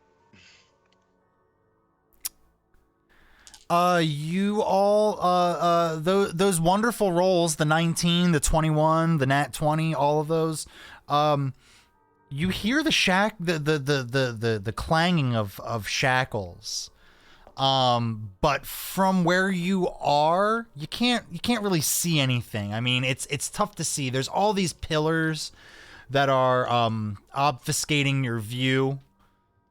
You all, those wonderful rolls, the 19, the 21, the nat 20, all of those, you hear the clanging of shackles, But from where you are, you can't really see anything. I mean, it's tough to see. There's all these pillars that are obfuscating your view.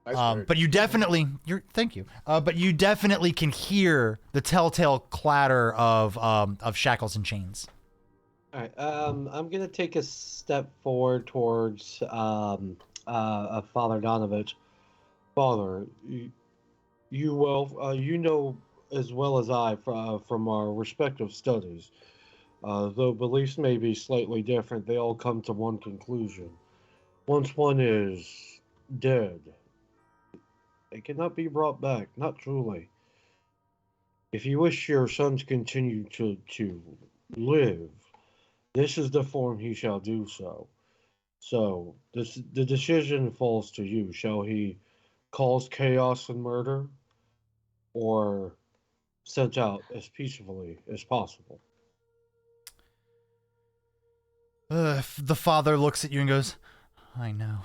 But you definitely thank you. But you definitely can hear the telltale clatter of shackles and chains. All right. I'm gonna take a step forward towards Father Donovich. Father, you know as well as I from our respective studies. Though beliefs may be slightly different, they all come to one conclusion. Once one is dead, it cannot be brought back, not truly. If you wish your son to continue to live, this is the form he shall do so. So, the decision falls to you. Shall he cause chaos and murder, or sent out as peacefully as possible? The father looks at you and goes, I know.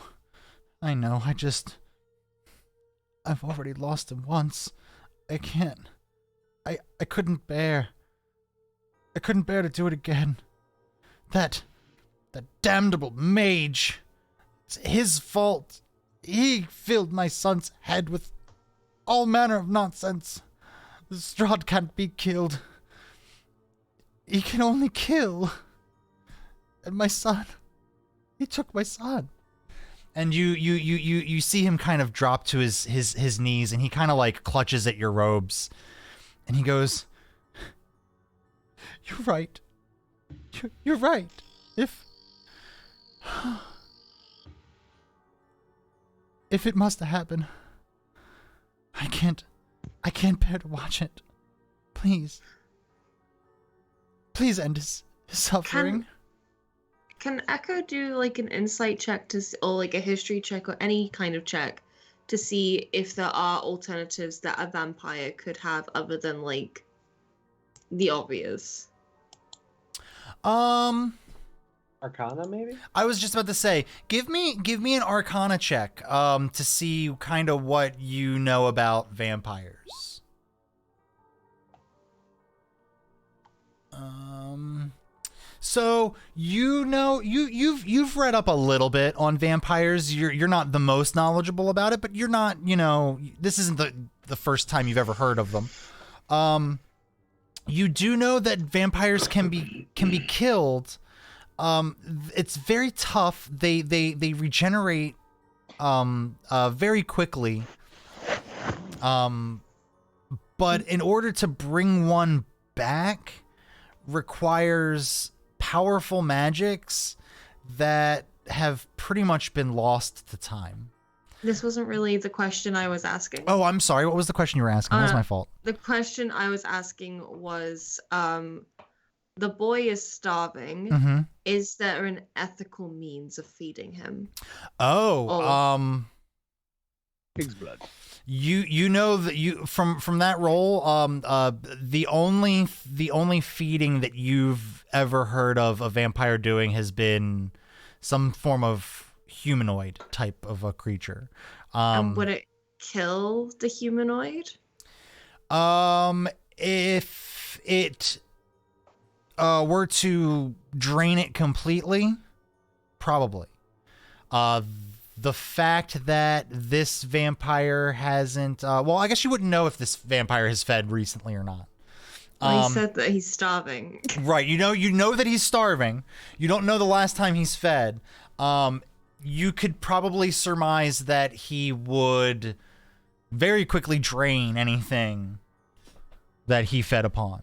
I've already lost him once. I can't. I couldn't bear. I couldn't bear to do it again. That damnable mage. It's his fault. He filled my son's head with all manner of nonsense. Strahd can't be killed. He can only kill. And my son. He took my son. And you see him kind of drop to his knees, and he kind of like clutches at your robes. And he goes, You're right. You're right. If it must happen, I can't bear to watch it. Please end his suffering. Can Echo do like an insight check or like a history check or any kind of check to see if there are alternatives that a vampire could have other than like the obvious? Arcana, maybe? I was just about to say, give me an Arcana check to see kind of what you know about vampires. So you know you've read up a little bit on vampires. You're not the most knowledgeable about it, but you're not, this isn't the first time you've ever heard of them. You do know that vampires can be killed. It's very tough. They regenerate very quickly. But in order to bring one back requires powerful magics that have pretty much been lost to time. This wasn't really the question I was asking. Oh, I'm sorry. What was the question you were asking? That was my fault. The question I was asking was, the boy is starving. Mm-hmm. Is there an ethical means of feeding him? Pig's blood. You know that you from that role, the only feeding that you've ever heard of a vampire doing has been some form of humanoid type of a creature. And would it kill the humanoid? If it were to drain it completely, probably. The fact that this vampire hasn't, well, I guess you wouldn't know if this vampire has fed recently or not. Well, he said that he's starving. Right. You know that he's starving. You don't know the last time he's fed. You could probably surmise that he would very quickly drain anything that he fed upon.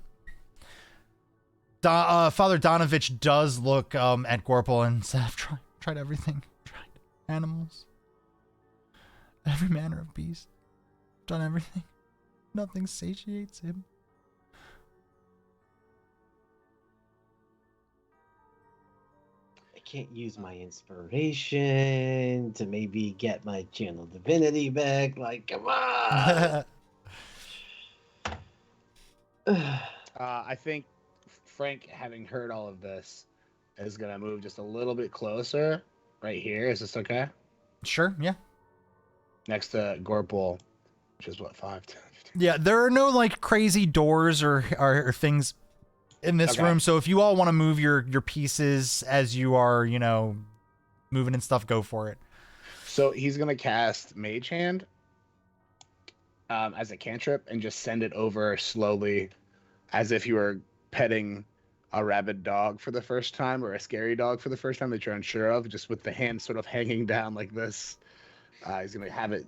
Father Donovich does look at Gorpal and said, I've tried everything. Animals, every manner of beast, done everything. Nothing satiates him. I can't use my inspiration to maybe get my channel divinity back. Like, come on. I think Frank, having heard all of this, is gonna move just a little bit closer. Right here, is this okay? Sure, yeah. Next to Gorpal, which is what 5, 10, 15. Yeah, there are no like crazy doors or things in this Okay. room. So if you all want to move your pieces as you are, moving and stuff, go for it. So he's gonna cast Mage Hand as a cantrip and just send it over slowly, as if you were petting a rabid dog for the first time or a scary dog for the first time that you're unsure of, just with the hand sort of hanging down like this. He's gonna have it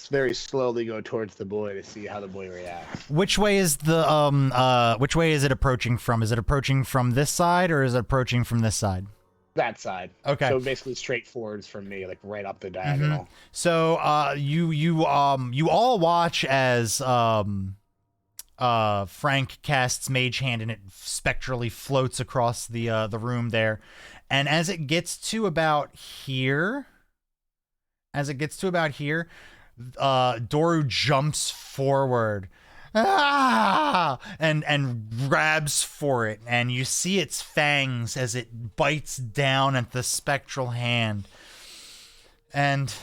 very slowly go towards the boy to see how the boy reacts. Which way is which way is it approaching from? Is it approaching from this side or is it approaching from this side? That side. Okay. So basically straightforwards from me, like right up the diagonal. So you all watch as Frank casts Mage Hand and it spectrally floats across the room there, and as it gets to about here, Doru jumps forward. And grabs for it, and you see its fangs as it bites down at the spectral hand, and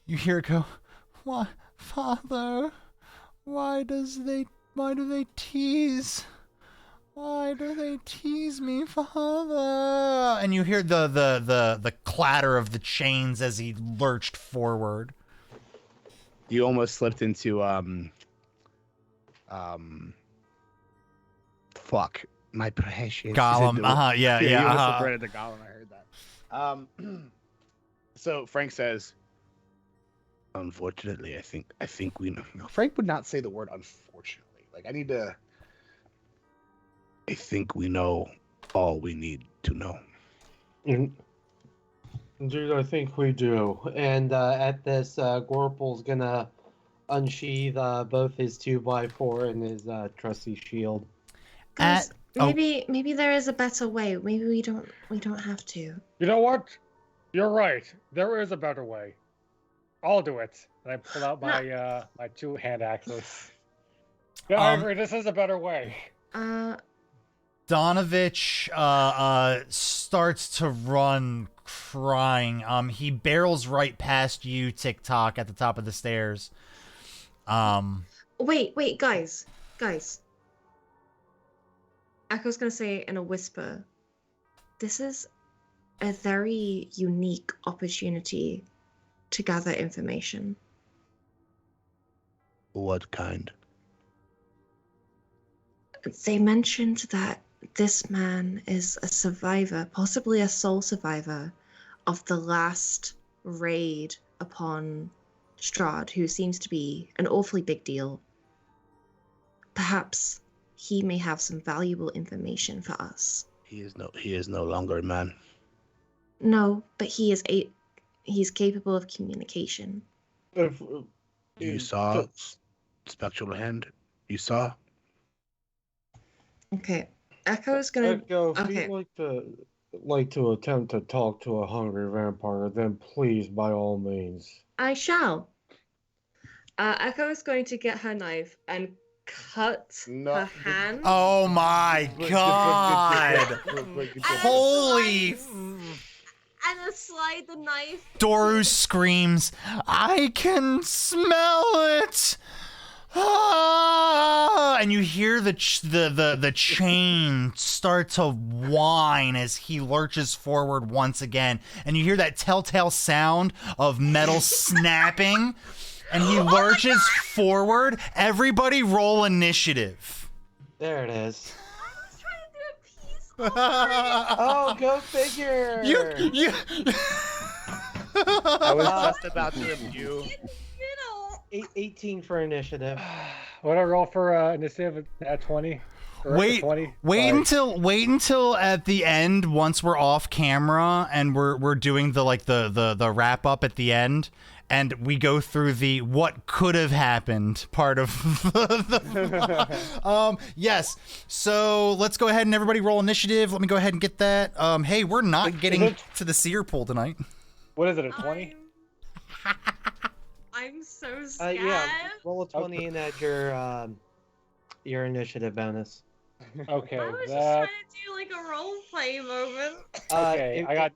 you hear it go, "Why, Father? Why do they tease? Why do they tease me, Father?" And you hear the clatter of the chains as he lurched forward. You almost slipped into fuck, my precious Gollum. You almost Yeah. slipped right into Gollum. I heard that. So Frank says, "Unfortunately, I think we know." No, Frank would not say the word "unfortunately." Like, I think we know all we need to know. Dude, I think we do. And at this, Gorpal's gonna unsheath both his 2x4 and his trusty shield. Guys, oh. maybe there is a better way. Maybe we don't have to. You know what? You're right. There is a better way. I'll do it. And I pull out my my 2 hand axes. Yeah, I agree. This is a better way. Donovich starts to run crying. He barrels right past you, TikTok, at the top of the stairs. Wait, guys. Echo's gonna say in a whisper, this is a very unique opportunity to gather information. What kind? They mentioned that this man is a survivor, possibly a sole survivor, of the last raid upon Strahd, who seems to be an awfully big deal. Perhaps he may have some valuable information for us. He is no longer a man. No, but he's capable of communication. You saw spectral hand? You saw? Okay. Echo's gonna Echo, if okay. you'd like to attempt to talk to a hungry vampire, then please, by all means. I shall. Echo is going to get her knife and cut her hand. Oh my god! Holy! And then slide the knife. Doru screams, "I can smell it!" Ah! And you hear the chain start to whine as he lurches forward once again, and you hear that telltale sound of metal snapping, and he lurches forward. Everybody roll initiative. There it is. I was trying to do a piece. Oh, go figure! You I was just about to review. 18 for initiative. What do I roll for initiative at 20? Wait 20? until at the end, once we're off camera and we're doing the wrap up at the end, and we go through the what could have happened part of yes. So let's go ahead and everybody roll initiative. Let me go ahead and get that. Hey, we're not getting to the seer pool tonight. What is it, a 20? I'm so scared. Yeah, roll a 20 and add your initiative bonus. Okay. I was just trying to do like a role play moment. Okay, I got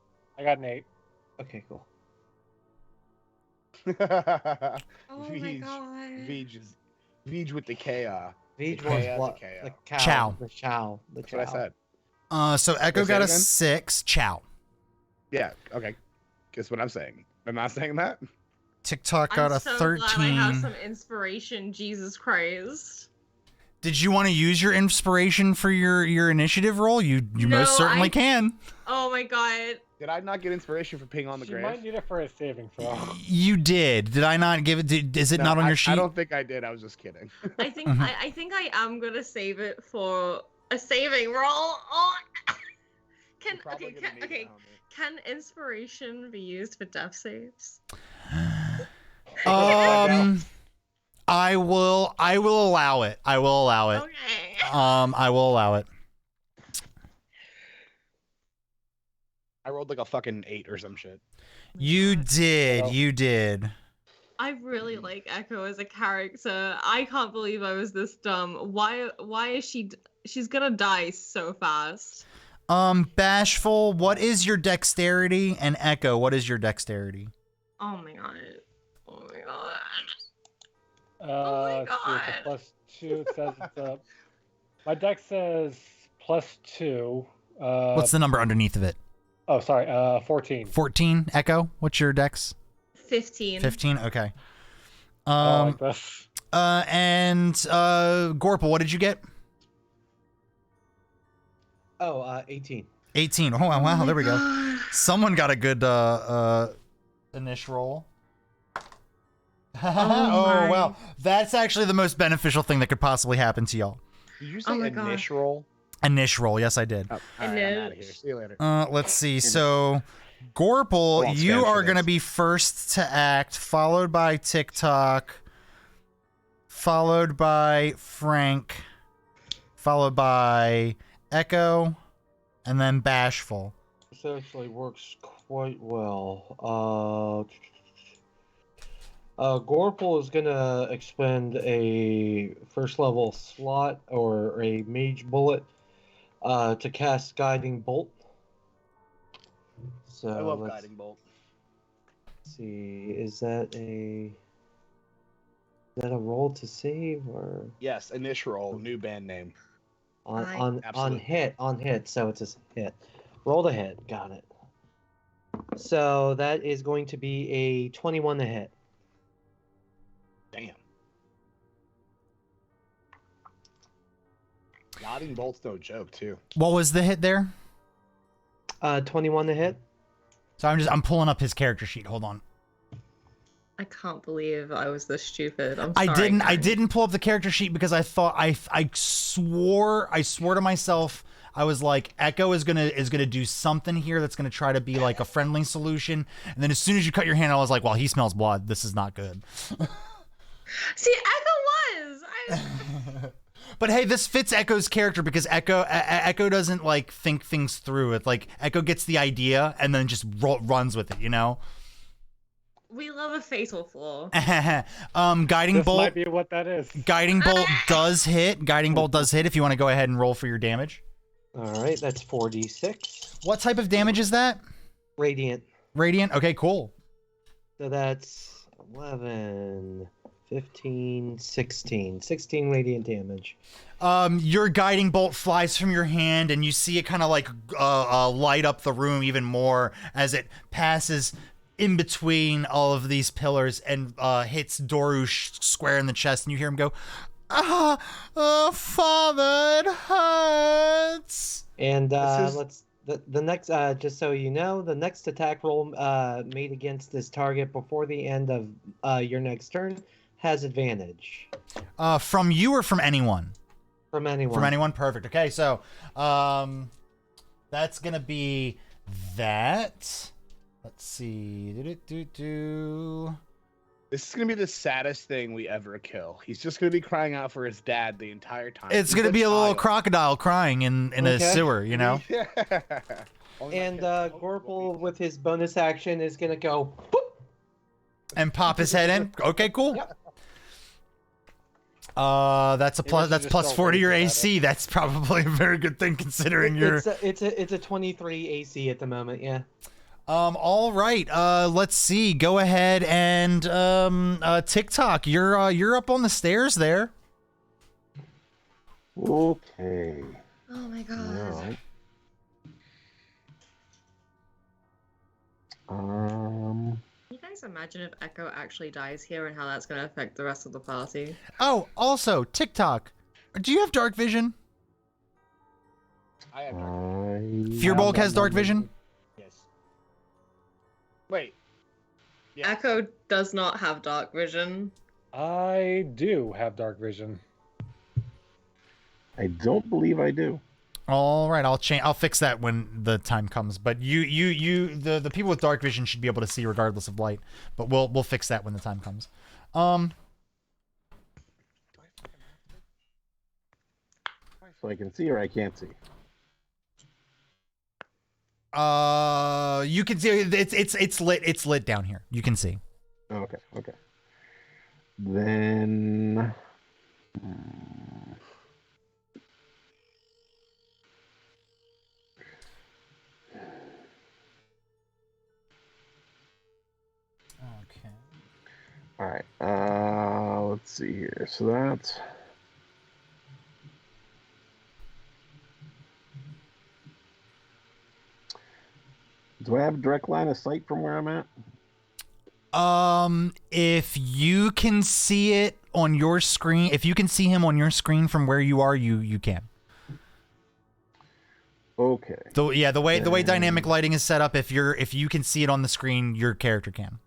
an 8. Okay, cool. Oh my Vij. god. Vij with the K. Vij The was K as a what? KO. The cow. Chow. The chow. The That's what I chow. said. So Echo Say got it a again? 6. Chow. Yeah. Okay. Guess what I'm saying? I'm not saying that. TikTok got I'm a so 13. glad I have some inspiration. Jesus Christ. Did you want to use your inspiration for your initiative roll? You No, most certainly can. Oh my god. Did I not get inspiration for peeing on the She grave? might need it for a saving throw. You did. Did I not give it? Is it No, not on I- your sheet? I don't think I did. I was just kidding. I think Mhm. I think I am gonna save it for a saving roll. Oh. You're probably gonna need Okay. it, homie. Can inspiration be used for death saves? I will allow it. I will allow it. Okay. I will allow it. I rolled like a fucking 8 or some shit. You did. Well- You did. I really like Echo as a character. I can't believe I was this dumb. Why is she's gonna die so fast? Bashful, what is your dexterity? And Echo, what is your dexterity? Oh my god. Oh my god. my Let's see, it's a God. +2. It says it's a. My deck says +2. What's the number underneath of it? Oh, sorry. 14. 14. Echo, what's your dex? 15. 15. Okay. I like this. And Gorple, what did you get? Oh, 18. 18. Oh wow, my there we go. God. Someone got a good initial roll. my. Oh wow, that's actually the most beneficial thing that could possibly happen to y'all. Did you Oh say my a God. niche roll? Initial roll, yes I did. Oh, all right, I'm out of here. Niche. See you later. Let's see. So, Gorple, Well, you Spanish are it going to is. be first to act, followed by TikTok, followed by Frank, followed by Echo, and then Bashful. This actually works quite well. Gorple is gonna expend a first level slot or a mage bullet to cast Guiding Bolt. So I love let's guiding bolt. see, is that a roll to save or Yes, a niche roll, new band name. on Absolutely. hit? So it's a hit. Roll to hit. Got it. So that is going to be a 21 to hit. Damn. Guiding bolt's no joke too. What was the hit there? 21 to hit. So I'm pulling up his character sheet. Hold on. I can't believe I was this stupid. I'm I sorry. didn't guys. pull up the character sheet because I thought I swore to myself I was like Echo is gonna do something here that's gonna try to be like a friendly solution, and then as soon as you cut your hand I was like, well, he smells blood, this is not good. See, Echo was. But hey, this fits Echo's character because Echo doesn't like think things through. It's like Echo gets the idea and then just runs with it, you know. We love a fatal flaw. Guiding This bolt. might be what that is. Guiding bolt does hit. Guiding bolt does hit. If you want to go ahead and roll for your damage. All right, that's 4d6. What type of damage is that? Radiant. Radiant. Okay, cool. So that's 11, 15, 16. 16 radiant damage. Your guiding bolt flies from your hand, and you see it kind of like light up the room even more as it passes in between all of these pillars and hits Dorush square in the chest, and you hear him go, Father, it hurts. And This is- let's the next just so you know, the next attack roll made against this target before the end of your next turn has advantage From you or from anyone? from anyone. From anyone? Perfect. Okay, so that's gonna be that. Let's see. This is gonna be the saddest thing we ever kill. He's just gonna be crying out for his dad the entire time. It's He's gonna be a little child. crocodile crying in a Okay. sewer, you know. Yeah. Only my And kids know Gorple what with his bonus action is gonna go boop. And pop his head in. Okay, cool. Yep. That's a Maybe plus. we That's should plus just 40 go your rage about AC. That's probably a very good thing considering you're. It's a 23 AC at the moment. Yeah. All right. Let's see. Go ahead and TikTok. You're up on the stairs there. Okay. Oh my god. Well, Can you guys imagine if Echo actually dies here and how that's going to affect the rest of the party? Oh, also TikTok. Do you have dark vision? I have Fearbulk has dark vision. Yes. Wait. Yes. Echo does not have dark vision. I do have dark vision. I don't believe I do. All right, I'll fix that when the time comes. But the people with dark vision should be able to see regardless of light. But we'll fix that when the time comes. So I can see or I can't see. You can see it's lit. It's lit down here. You can see. Okay. Then. Okay. All right. Let's see here. So that's. Do I have a direct line of sight from where I'm at? If you can see it on your screen, if you can see him on your screen from where you are, you can. Okay. So yeah, the way dynamic lighting is set up, if you can see it on the screen, your character can.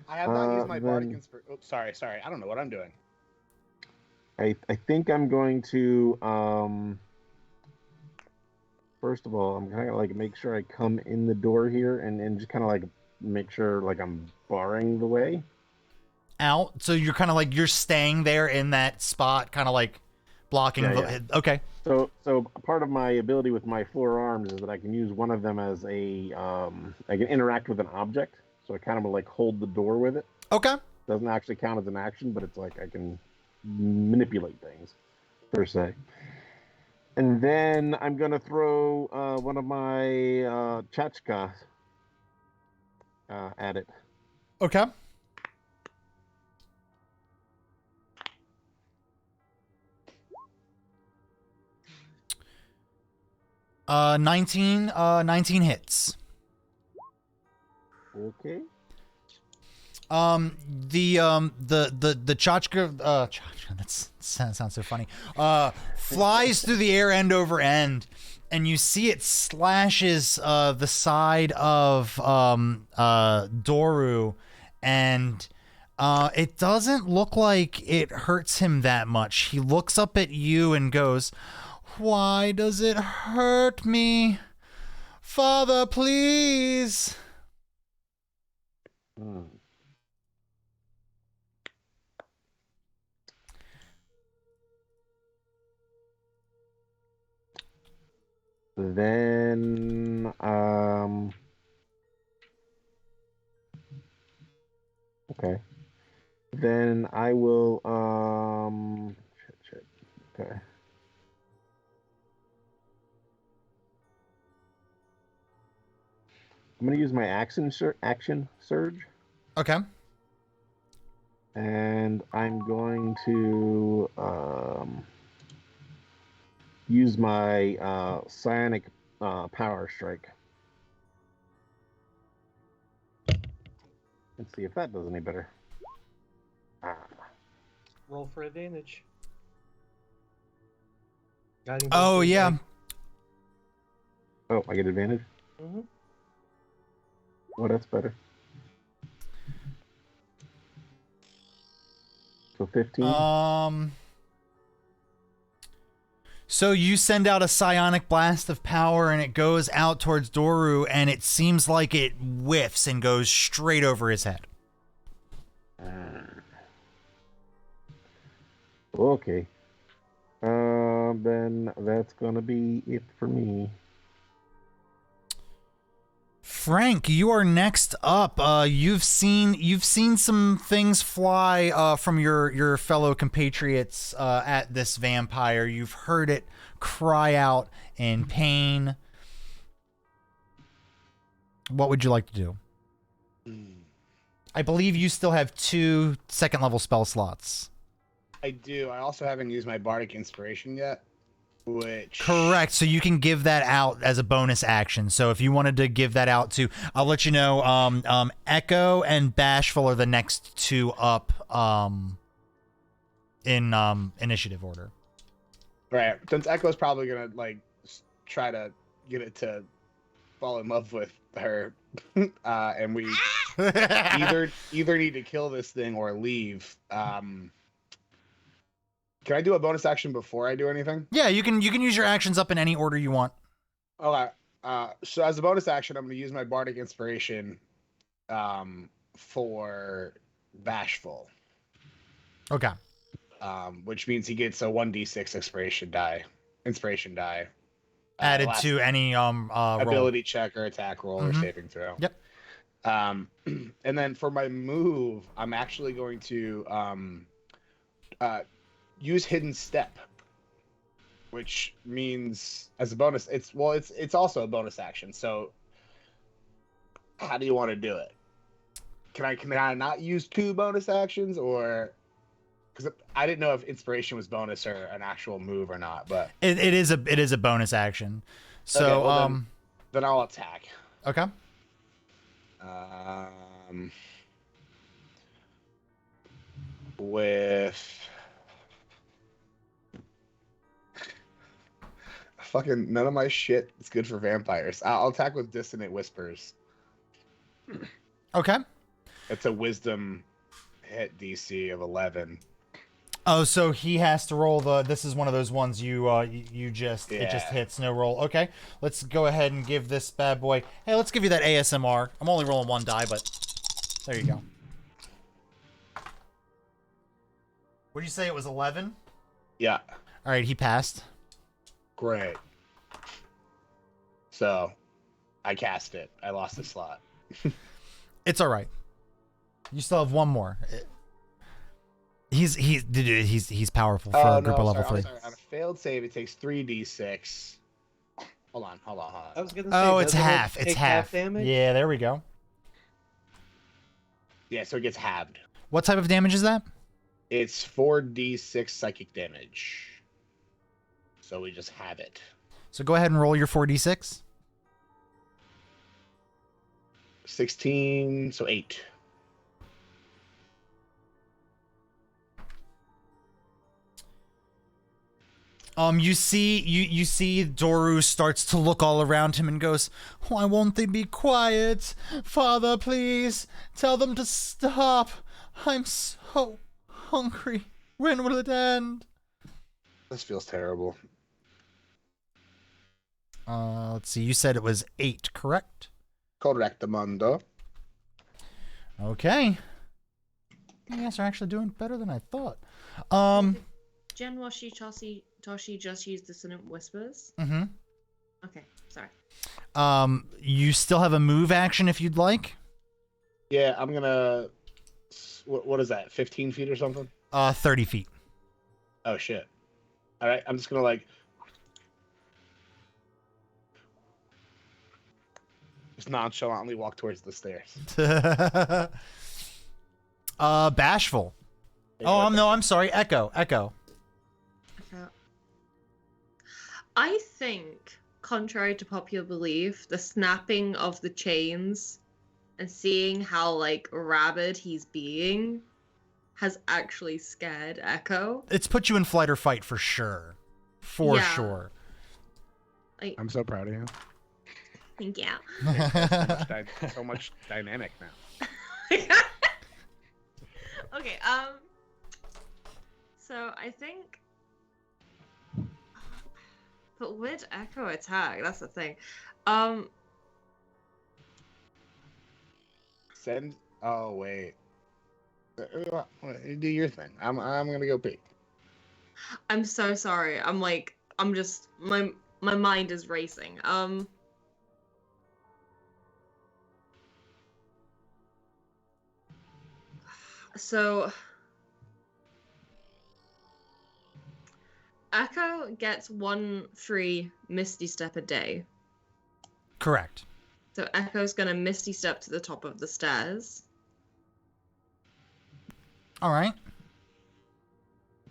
I have not used my bardic inspiration. Oh, sorry. I don't know what I'm doing. I think I'm going to first of all, I'm kind of like make sure I come in the door here and just kind of like make sure like I'm barring the way out. So you're kind of like you're staying there in that spot, kind of like blocking. Yeah. Okay. So part of my ability with my 4 arms is that I can use one of them as a I can interact with an object. So I kind of like hold the door with it. Okay. Doesn't actually count as an action, but it's like I can manipulate things per se. And then I'm gonna throw one of my chachkas at it. Okay. Uh, 19 hits. Okay. The chachka, that sounds so funny. Flies through the air end over end, and you see it slashes the side of Doru, and it doesn't look like it hurts him that much. He looks up at you and goes, "Why does it hurt me? Father, please." Then okay. Then I will shit. Okay. I'm gonna use my action surge. Okay. And I'm going to use my psionic power strike. Let's see if that does any better. Roll for advantage. Oh, yeah. Oh, I get advantage? Mm-hmm. Oh, that's better. So 15. So you send out a psionic blast of power and it goes out towards Doru, and it seems like it whiffs and goes straight over his head. Okay. Then that's gonna be it for me. Frank, you are next up. You've seen some things fly from your fellow compatriots at this vampire. You've heard it cry out in pain. What would you like to do? I believe you still have 2 second-level spell slots. I do. I also haven't used my Bardic Inspiration yet, which... Correct. So you can give that out as a bonus action. So if you wanted to give that out to, I'll let you know, Echo and Bashful are the next 2 up in initiative order. Right. Since Echo's probably going to, like, try to get it to fall in love with her, and we either need to kill this thing or leave. Can I do a bonus action before I do anything? Yeah, you can use your actions up in any order you want. Okay. So as a bonus action, I'm going to use my Bardic Inspiration for Bashful. Okay. Which means he gets a 1d6 inspiration die. Added to any ability roll. check or attack roll or saving throw. Yep. And then for my move, I'm actually going to use Hidden Step, which means as a bonus, it's also a bonus action. So how do you want to do it? Can I not use 2 bonus actions, or because I didn't know if inspiration was bonus or an actual move or not, but it is a bonus action. So okay, well, then I'll attack. Okay. With fucking none of my shit is good for vampires. I'll attack with Dissonant Whispers. Okay. It's a Wisdom hit DC of 11. Oh, so he has to roll this is one of those ones it just hits, no roll. Okay, let's go ahead and give this bad boy. Hey, let's give you that ASMR. I'm only rolling 1 die, but there you go. What did you say? It was 11? Yeah. All right, he passed. Great. So, I cast it. I lost a slot. It's all right. You still have 1 more. He's powerful for Gripper level 3. I'm sorry. On a failed save, it takes 3d6. Hold on. I was gonna say, Oh, it's doesn't it half. It's take half. damage. Yeah, there we go. Yeah, so it gets halved. What type of damage is that? It's 4d6 psychic damage. So we just have it. So go ahead and roll your 4d6. 16, so 8. You see Doru starts to look all around him and goes, "Why won't they be quiet? Father, please, tell them to stop. I'm so hungry. When will it end?" This feels terrible. Let's see. You said it was 8, correct? Correctamundo. Okay. You guys are actually doing better than I thought. Jen Washi Toshi just used Dissonant Whispers. Mm-hmm. Okay, sorry. You still have a move action if you'd like. Yeah, I'm gonna. What is that? 15 feet or something? 30 feet. Oh shit! All right, I'm just gonna just nonchalantly walk towards the stairs. Bashful. I'm sorry. Echo. Okay. I think, contrary to popular belief, the snapping of the chains and seeing how rabid he's being has actually scared Echo. It's put you in flight or fight for sure. For Yeah. sure. I'm so proud of you. Thank you. So much dynamic now. Okay, so I think, but would Echo attack? That's the thing. Send. Oh wait. Do your thing. I'm gonna go pee. I'm so sorry. I'm just my mind is racing. So Echo gets 1 free Misty Step a day. Correct. So Echo's gonna Misty Step to the top of the stairs. All right.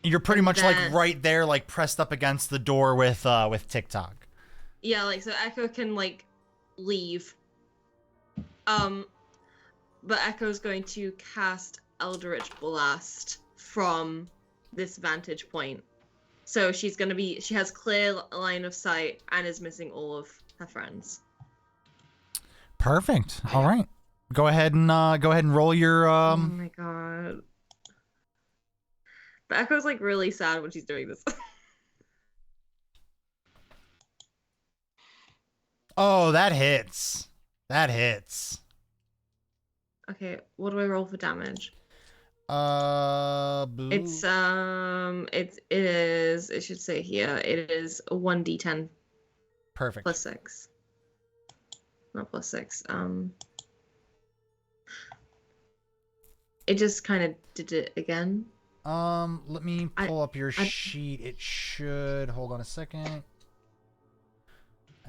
You're pretty And much then- like right there, like pressed up against the door with TikTok. Yeah, like so Echo can like leave. But Echo's going to cast Eldritch Blast from this vantage point. So she has clear line of sight and is missing all of her friends. Perfect. All right. Go ahead and roll your Oh my god. But Echo's like really sad when she's doing this. Oh, that hits. That hits. Okay, what do I roll for damage? Blue. It should say here, it is a 1d10 Perfect. plus 6. Not plus 6. It just kind of did it again. Let me pull up your sheet. It should. Hold on a second.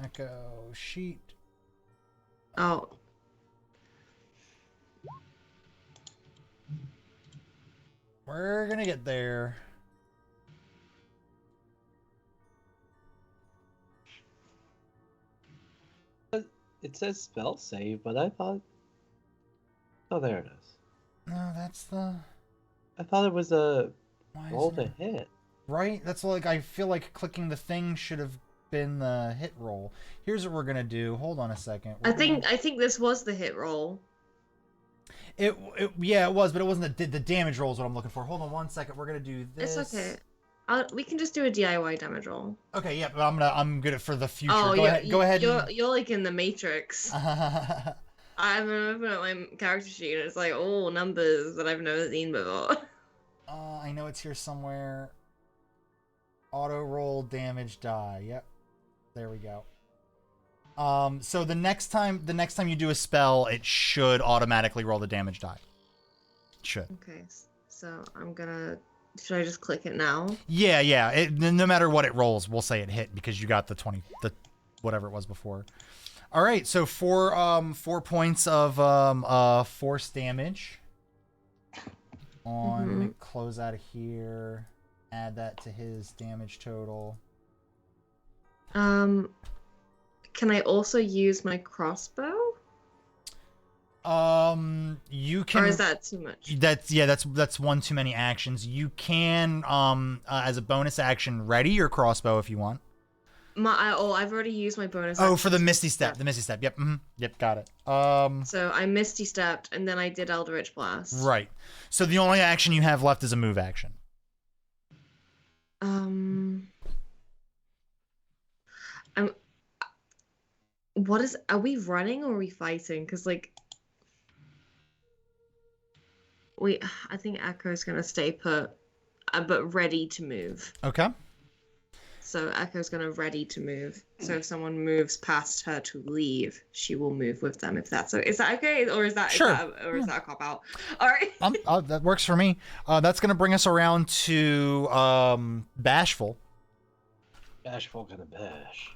Echo sheet. Oh. We're gonna get there. It says spell save, but I thought. Oh, there it is. No, that's the. I thought it was a Why roll is to it... hit. Right? That's like I feel like clicking the thing should have been the hit roll. Here's what we're gonna do. Hold on a second. I think this was the hit roll. Yeah, it was, but it wasn't the damage roll is what I'm looking for. Hold on one second. We're gonna do this. It's okay. We can just do a DIY damage roll. Okay, yeah, but I'm good at for the future. Oh, Go ahead. You're like in the Matrix. I'm opening up my character sheet and it's like all numbers that I've never seen before. I know it's here somewhere. Auto roll damage die. Yep. There we go. So the next time you do a spell, it should automatically roll the damage die. It should. Okay, so should I just click it now? Yeah. No matter what it rolls, we'll say it hit because you got the whatever it was before. All right, so 4 points of force damage. Let me close out of here. Add that to his damage total. Can I also use my crossbow? You can. Or is that too much? That's one too many actions. You can, as a bonus action, ready your crossbow if you want. I've already used my bonus. Oh, for the Misty Step. The Misty Step. Yep. Yep. Got it. So I Misty Stepped and then I did Eldritch Blast. Right. So the only action you have left is a move action. Are we running or are we fighting? Because like, I think Echo's gonna stay put, but ready to move. Okay. So Echo's gonna ready to move. So if someone moves past her to leave, she will move with them. If that's so, is that okay, or is that sure? Is that a cop out? All right. That works for me. That's gonna bring us around to Bashful. Bashful gonna bash.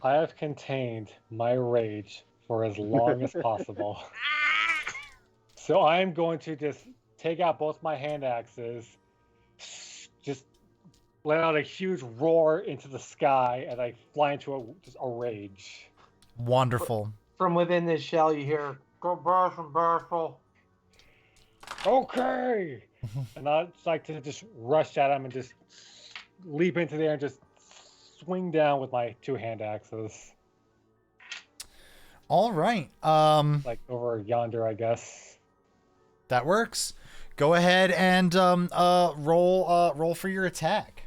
I have contained my rage for as long as possible. So I am going to just take out both my hand axes, just let out a huge roar into the sky, and I fly into just a rage. Wonderful. From within this shell, you hear, "Go bash and Bashful." Okay! And I'd like to just rush at him and just leap into the air and just swing down with my 2 hand axes. All right. Like over yonder, I guess. That works. Go ahead and roll for your attack.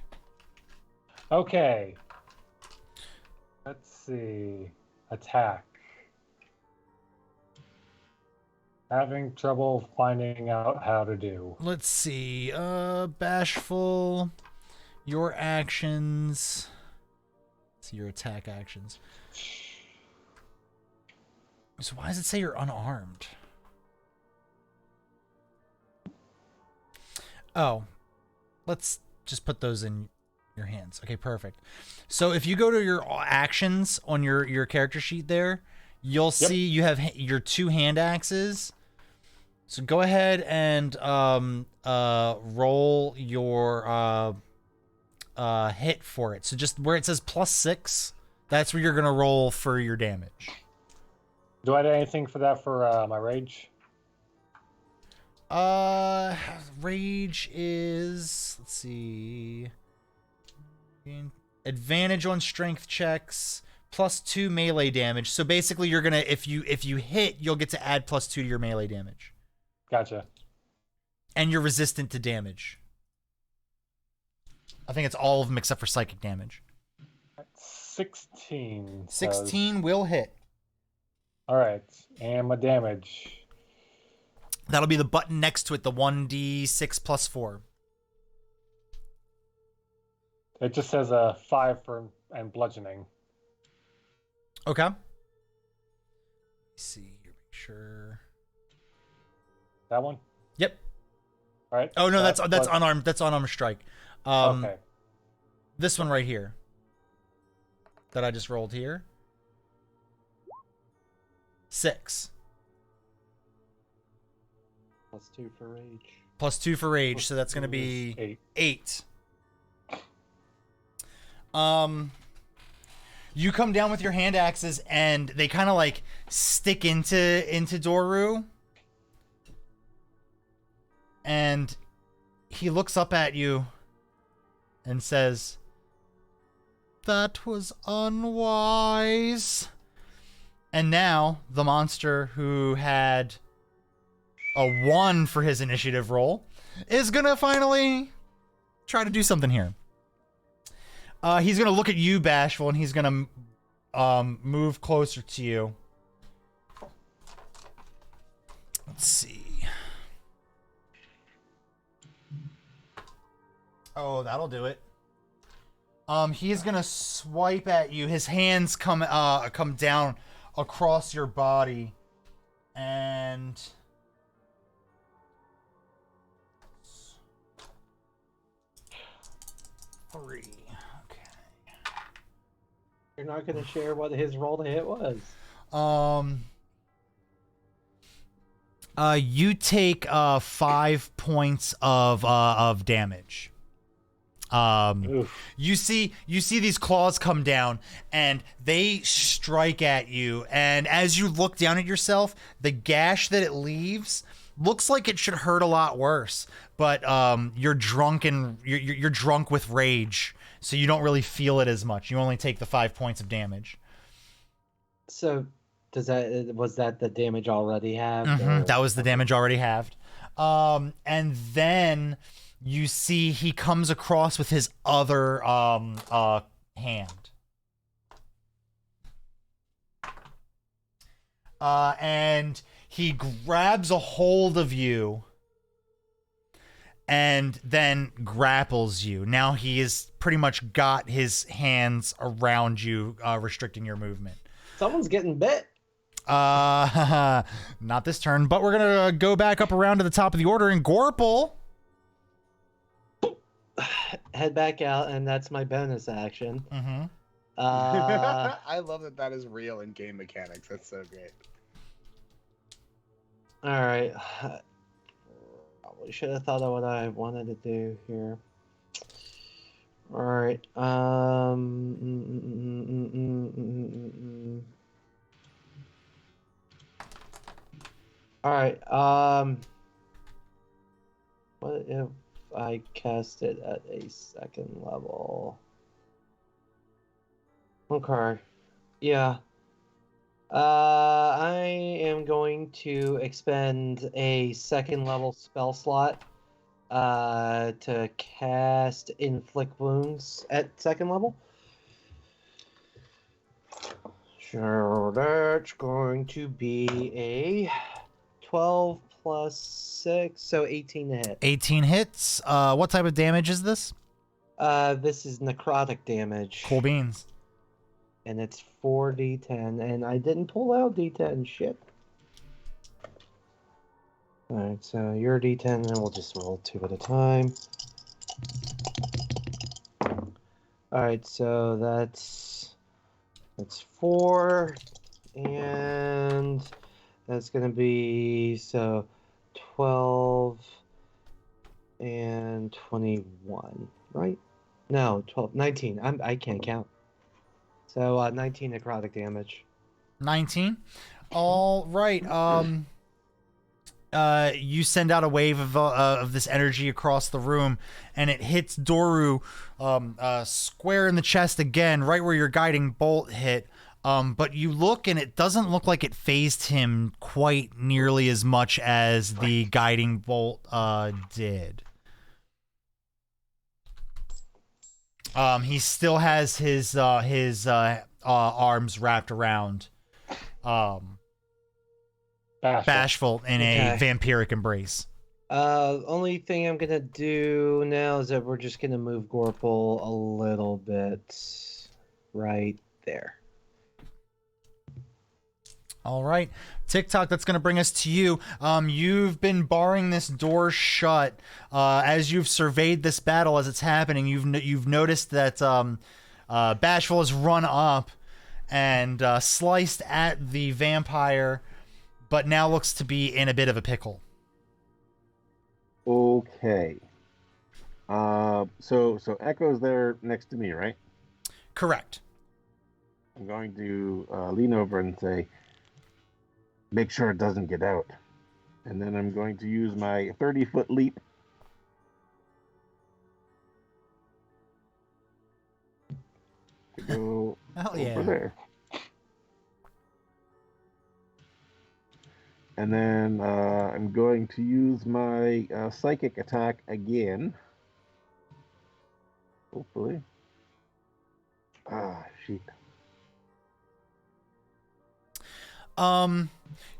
Okay. Let's see. Attack. Having trouble finding out how to do. Let's see. Bashful. Your actions. Let's see your attack actions. So why does it say you're unarmed? Oh, let's just put those in your hands. Okay, perfect. So if you go to your actions on your character sheet there, you'll see you have your 2 hand axes. So go ahead and roll your hit for it. So just where it says +6, that's where you're gonna roll for your damage. Do I do anything for that for my rage? Rage is, let's see, advantage on strength checks, +2 melee damage. So basically, you're gonna if you hit, you'll get to add +2 to your melee damage. Gotcha. And you're resistant to damage. I think it's all of them except for psychic damage. 16. 16 will hit. All right, and my damage. That'll be the button next to it, the 1d6 +4. It just says a 5 for and bludgeoning. Okay. Let's see here, make sure. That one? Yep. All right. Oh no, that's unarmed. That's unarmed strike. Okay. This one right here. That I just rolled here. 6. +2 for rage. +2 for rage, so that's going to be 8. You come down with your hand axes, and they kind of like stick into Doru, and he looks up at you and says, "That was unwise." And now the monster who had a 1 for his initiative roll is gonna finally try to do something here. He's gonna look at you, Bashful, and he's gonna move closer to you. Let's see. Oh, that'll do it. He's gonna swipe at you. His hands come down across your body, and 3. Okay. You're not going to share what his roll to hit was. You take 5 points of damage. You see these claws come down and they strike at you, and as you look down at yourself, the gash that it leaves looks like it should hurt a lot worse, but you're drunk and you're drunk with rage, so you don't really feel it as much. You only take the 5 points of damage. So was that the damage already halved? That was the damage already halved. And then you see he comes across with his other hand. And he grabs a hold of you and then grapples you. Now he has pretty much got his hands around you, restricting your movement. Someone's getting bit. Not this turn, but we're gonna go back up around to the top of the order, and Gorple. Head back out, and that's my bonus action. I love that is real in game mechanics. That's so great. All right. Probably should have thought of what I wanted to do here. All right. All right. What if I cast it at a 2nd level? Okay. Yeah. I am going to expend a 2nd level spell slot to cast Inflict Wounds at 2nd level. So that's going to be a 12 plus 6, so 18 to hit. 18 hits. What type of damage is this? This is necrotic damage. Cool beans. And it's 4d10, and I didn't pull out d10. Shit. Alright, so you're a D10, and we'll just roll 2 at a time. Alright, so that's 4, and that's gonna be 12 and 21, right? No, 12, 19. I can't count. So 19 necrotic damage. 19. All right. You send out a wave of this energy across the room, and it hits Doru square in the chest again, right where your guiding bolt hit. But you look, and it doesn't look like it phased him quite nearly as much as the guiding bolt did. He still has his arms wrapped around Bashful in a vampiric embrace. Only thing I'm gonna do now is that we're just gonna move Gorple a little bit right there. All right, TikTok, that's going to bring us to you. You've been barring this door shut as you've surveyed this battle as it's happening. You've noticed that Bashful has run up and sliced at the vampire, but now looks to be in a bit of a pickle. Okay. So Echo's there next to me, right? Correct. I'm going to lean over and say, make sure it doesn't get out. And then I'm going to use my 30-foot leap. To go over there. And then I'm going to use my psychic attack again. Hopefully. Shit.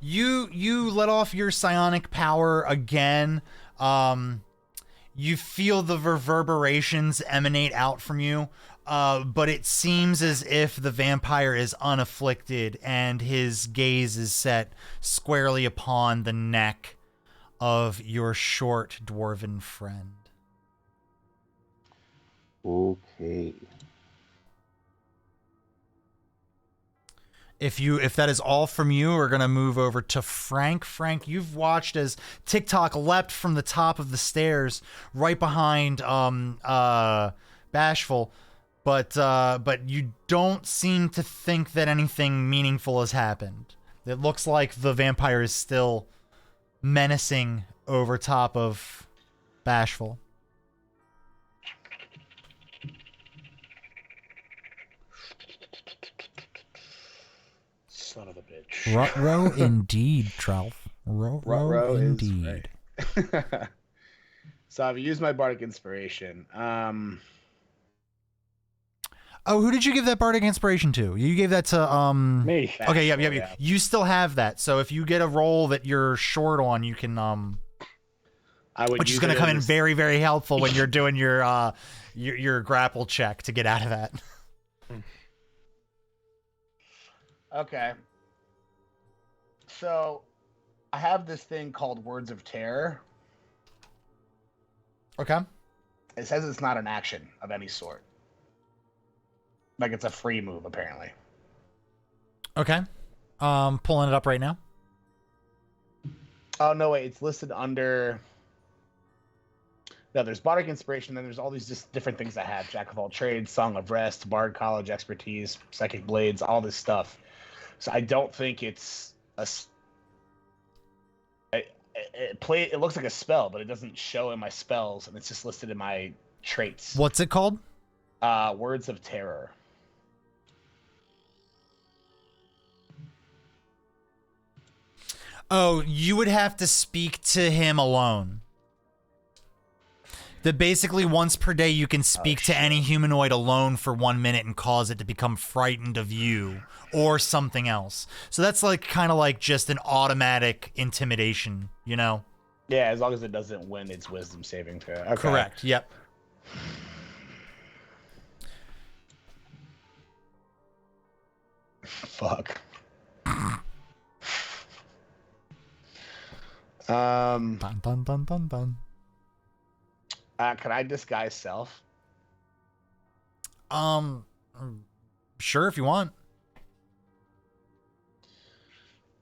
You let off your psionic power again. You feel the reverberations emanate out from you, but it seems as if the vampire is unafflicted and his gaze is set squarely upon the neck of your short dwarven friend. Okay. If that is all from you, we're going to move over to Frank. Frank, you've watched as TikTok leapt from the top of the stairs right behind Bashful, but you don't seem to think that anything meaningful has happened. It looks like the vampire is still menacing over top of Bashful. Son of a bitch. Ruh-roh indeed, Trout. Ruh-roh indeed. So I've used my bardic inspiration. Oh, who did you give that bardic inspiration to? You gave that to Me. Okay, yeah. You still have that. So if you get a roll that you're short on, you can which is going to come in very, very helpful when you're doing your grapple check to get out of that. Okay. So I have this thing called Words of Terror. Okay. It says it's not an action of any sort. Like it's a free move, apparently. Okay. Pulling it up right now. Oh, no, wait. It's listed under... No, there's Bardic Inspiration, then there's all these just different things I have. Jack of all trades, Song of Rest, Bard College Expertise, Psychic Blades, all this stuff. So I don't think it's a... It looks like a spell, but it doesn't show in my spells, and it's just listed in my traits. What's it called? Words of Terror. Oh, you would have to speak to him alone. That basically once per day you can speak to any humanoid alone for 1 minute and cause it to become frightened of you or something else. So that's like kind of like just an automatic intimidation, you know? Yeah, as long as it doesn't win its wisdom saving throw. Okay. Correct, yep. Fuck. Um, Dun, dun, dun, dun, dun. can I disguise self? Sure, if you want.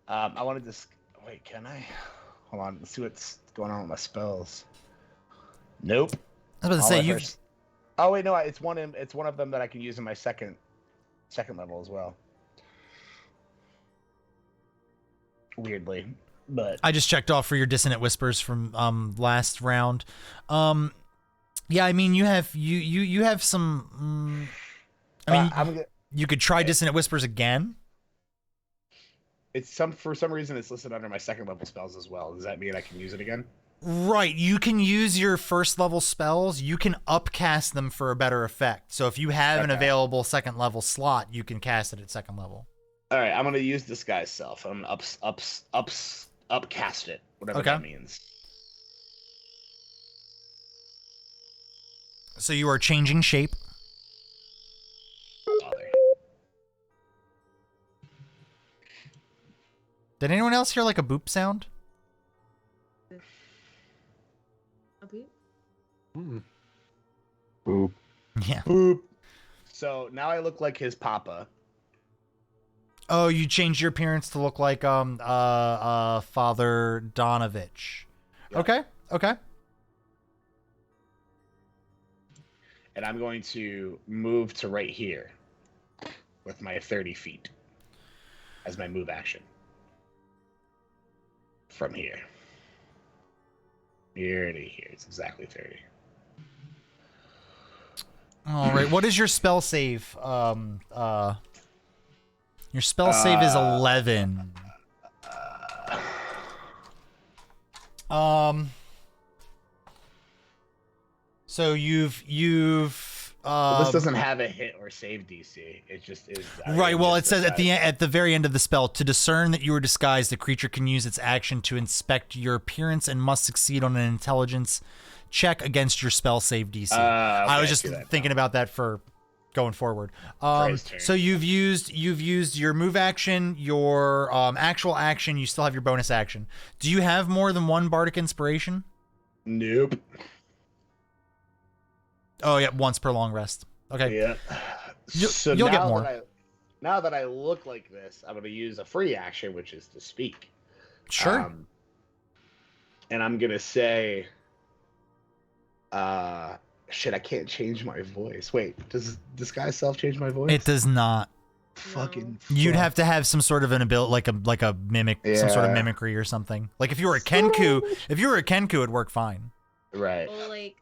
I want to wait, can I? Hold on, let's see what's going on with my spells. Nope. I was about to All say I've you. heard- Oh wait, no, it's one of them that I can use in my second level as well. Weirdly, but I just checked off for your Dissonant Whispers from last round. Yeah, I mean you have you have some. I mean, you could try Dissonant Whispers again. for some reason it's listed under my second level spells as well. Does that mean I can use it again? Right, you can use your first level spells. You can upcast them for a better effect. So if you have an available second level slot, you can cast it at second level. All right, I'm gonna use disguise self. I'm gonna upcast it, whatever that means. So you are changing shape. Bother. Did anyone else hear like a boop sound? Okay. Boop. Yeah. Boop. So now I look like his papa. Oh, you changed your appearance to look like Father Donovich. Yeah. Okay. And I'm going to move to right here with my 30 feet as my move action. From here. Here to here. It's exactly 30. All right. What is your spell save? Your spell save is 11. So you've Well, this doesn't have a hit or save DC. It just is. right. Well, it says at the very end of the spell, to discern that you are disguised, the creature can use its action to inspect your appearance and must succeed on an intelligence check against your spell save DC. I was just thinking about that for going forward. So you've used your move action, your actual action. You still have your bonus action. Do you have more than one bardic inspiration? Nope. Oh yeah, once per long rest. Okay. Yeah. You'll get more. Now that I look like this, I'm going to use a free action, which is to speak. Sure. And I'm going to say, shit, I can't change my voice. Wait, does disguise self change my voice? It does not. Fucking. You'd have to have some sort of an ability, like a mimic, some sort of mimicry or something. Like if you were a Kenku, it'd work fine. Right. Or like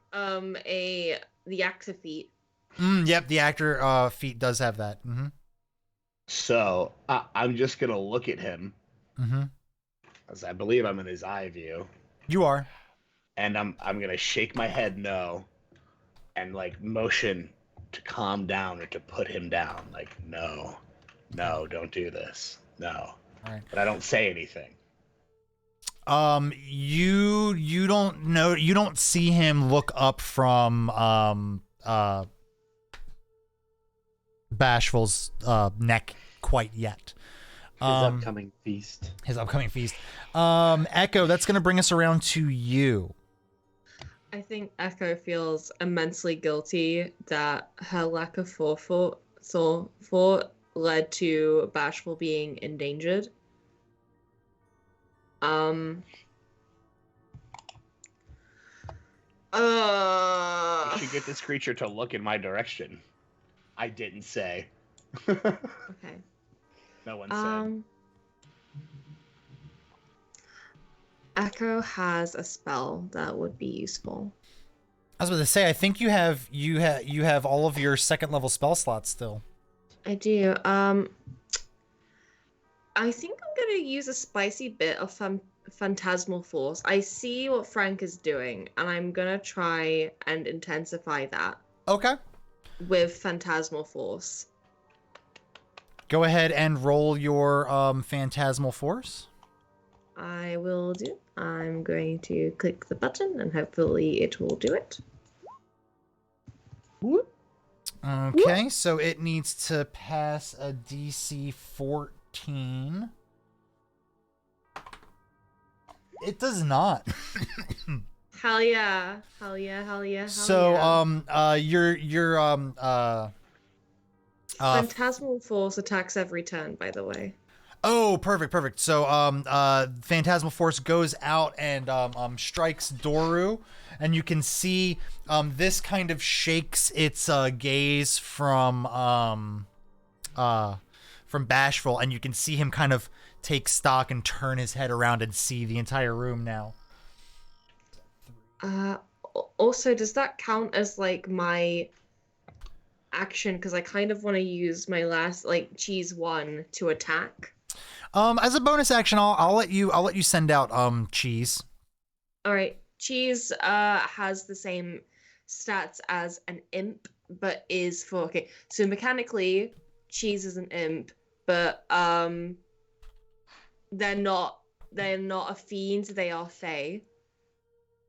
the actor feat. Yep, the actor feat does have that. Mm-hmm. So I'm just gonna look at him, as I believe I'm in his eye view. You are. And I'm gonna shake my head no, and like motion to calm down or to put him down. Like no, don't do this. No. All right. But I don't say anything. You don't know. You don't see him look up from Bashful's neck quite yet. His upcoming feast. Echo, that's going to bring us around to you. I think Echo feels immensely guilty that her lack of forethought led to Bashful being endangered. You should get this creature to look in my direction. I didn't say. Okay. No one said. Echo has a spell that would be useful. I was about to say, I think you have all of your second level spell slots still. I do. I think I'm gonna use a spicy bit of Phantasmal Force. I see what Frank is doing, and I'm gonna try and intensify that. Okay. With Phantasmal Force. Go ahead and roll your Phantasmal Force. I will do. I'm going to click the button, and hopefully it will do it. Whoop. Okay, so it needs to pass a DC 14. It does not. Hell yeah. Hell yeah. Hell yeah. Hell So, yeah. your Phantasmal Force attacks every turn, by the way. oh, perfect. So, Phantasmal Force goes out and strikes Doru, and you can see this kind of shakes its gaze from Bashful, and you can see him kind of take stock and turn his head around and see the entire room now. Also, does that count as like my action? Because I kind of want to use my last cheese 1 to attack. As a bonus action, I'll let you send out cheese. All right, cheese has the same stats as an imp, but is for So mechanically, cheese is an imp, but they're not a fiend. They are fae.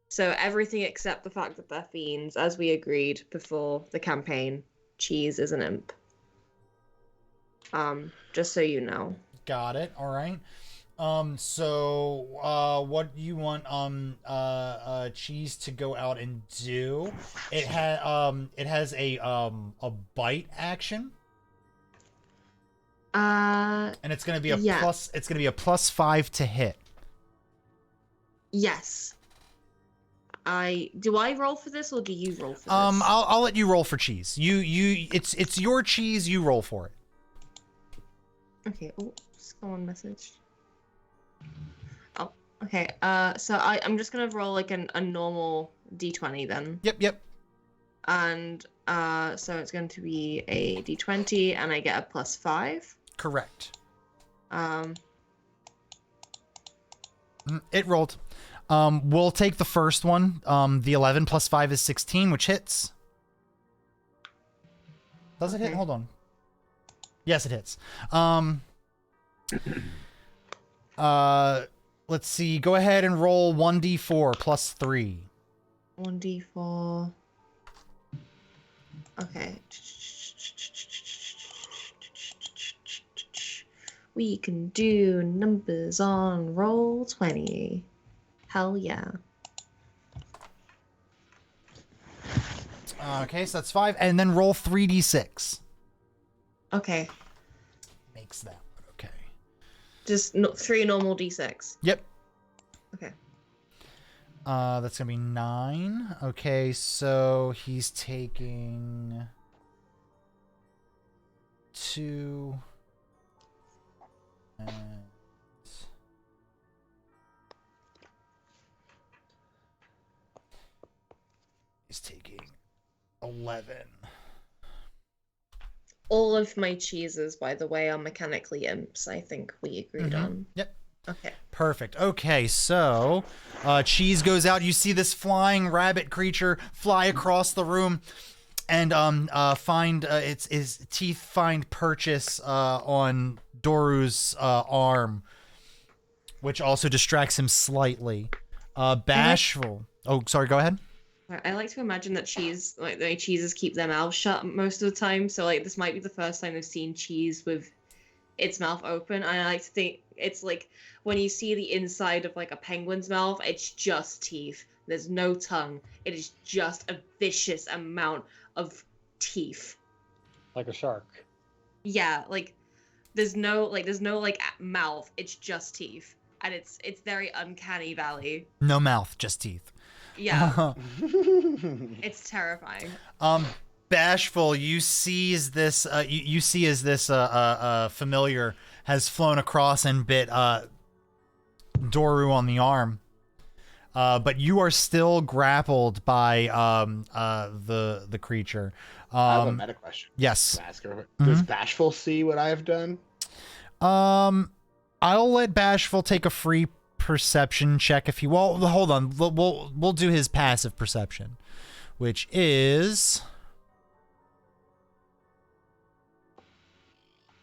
So everything except the fact that they're fiends, as we agreed before the campaign, cheese is an imp. Just so you know. Got it. All right. So what do you want cheese to go out and do? It has a bite action. And it's gonna be a plus. It's gonna be a +5 to hit. Yes. Do I roll for this or do you roll for this? I'll let you roll for cheese. It's your cheese. You roll for it. Okay. Oh, someone messaged. Oh, okay. So I'm just gonna roll like a normal d20 then. Yep. And so it's going to be a d20, and I get a +5. Correct. It rolled. We'll take the first one. The 11 + 5 is 16, which hits. Does it hit? Hold on. Yes, it hits. Let's see. Go ahead and roll 1d4 +3. 1d4. Okay. We can do numbers on roll 20. Hell yeah. Okay, so that's 5. And then roll 3d6. Okay. Makes that. Okay. Just 3 normal d6. Yep. Okay. That's gonna be 9. Okay, so he's taking 2 and he's taking 11. All of my cheeses, by the way, are mechanically imps. I think we agreed on. Yep. Okay. Perfect. Okay, so cheese goes out. You see this flying rabbit creature fly across the room, and find its teeth find purchase on Doru's arm, which also distracts him slightly. Bashful. Oh, sorry. Go ahead. I like to imagine that cheese, the cheeses keep their mouths shut most of the time. So this might be the first time I've seen cheese with its mouth open. And I like to think it's like when you see the inside of a penguin's mouth, it's just teeth. There's no tongue. It is just a vicious amount of teeth. Like a shark. Yeah, there's no mouth. It's just teeth, and it's very uncanny valley. No mouth, just teeth. Yeah. It's terrifying. Bashful, you see as this familiar has flown across and bit Doru on the arm, but you are still grappled by the creature. I have a meta question. Yes. To ask her. Does Bashful see what I have done? I'll let Bashful take a free perception check if he. Well, hold on. We'll do his passive perception, which is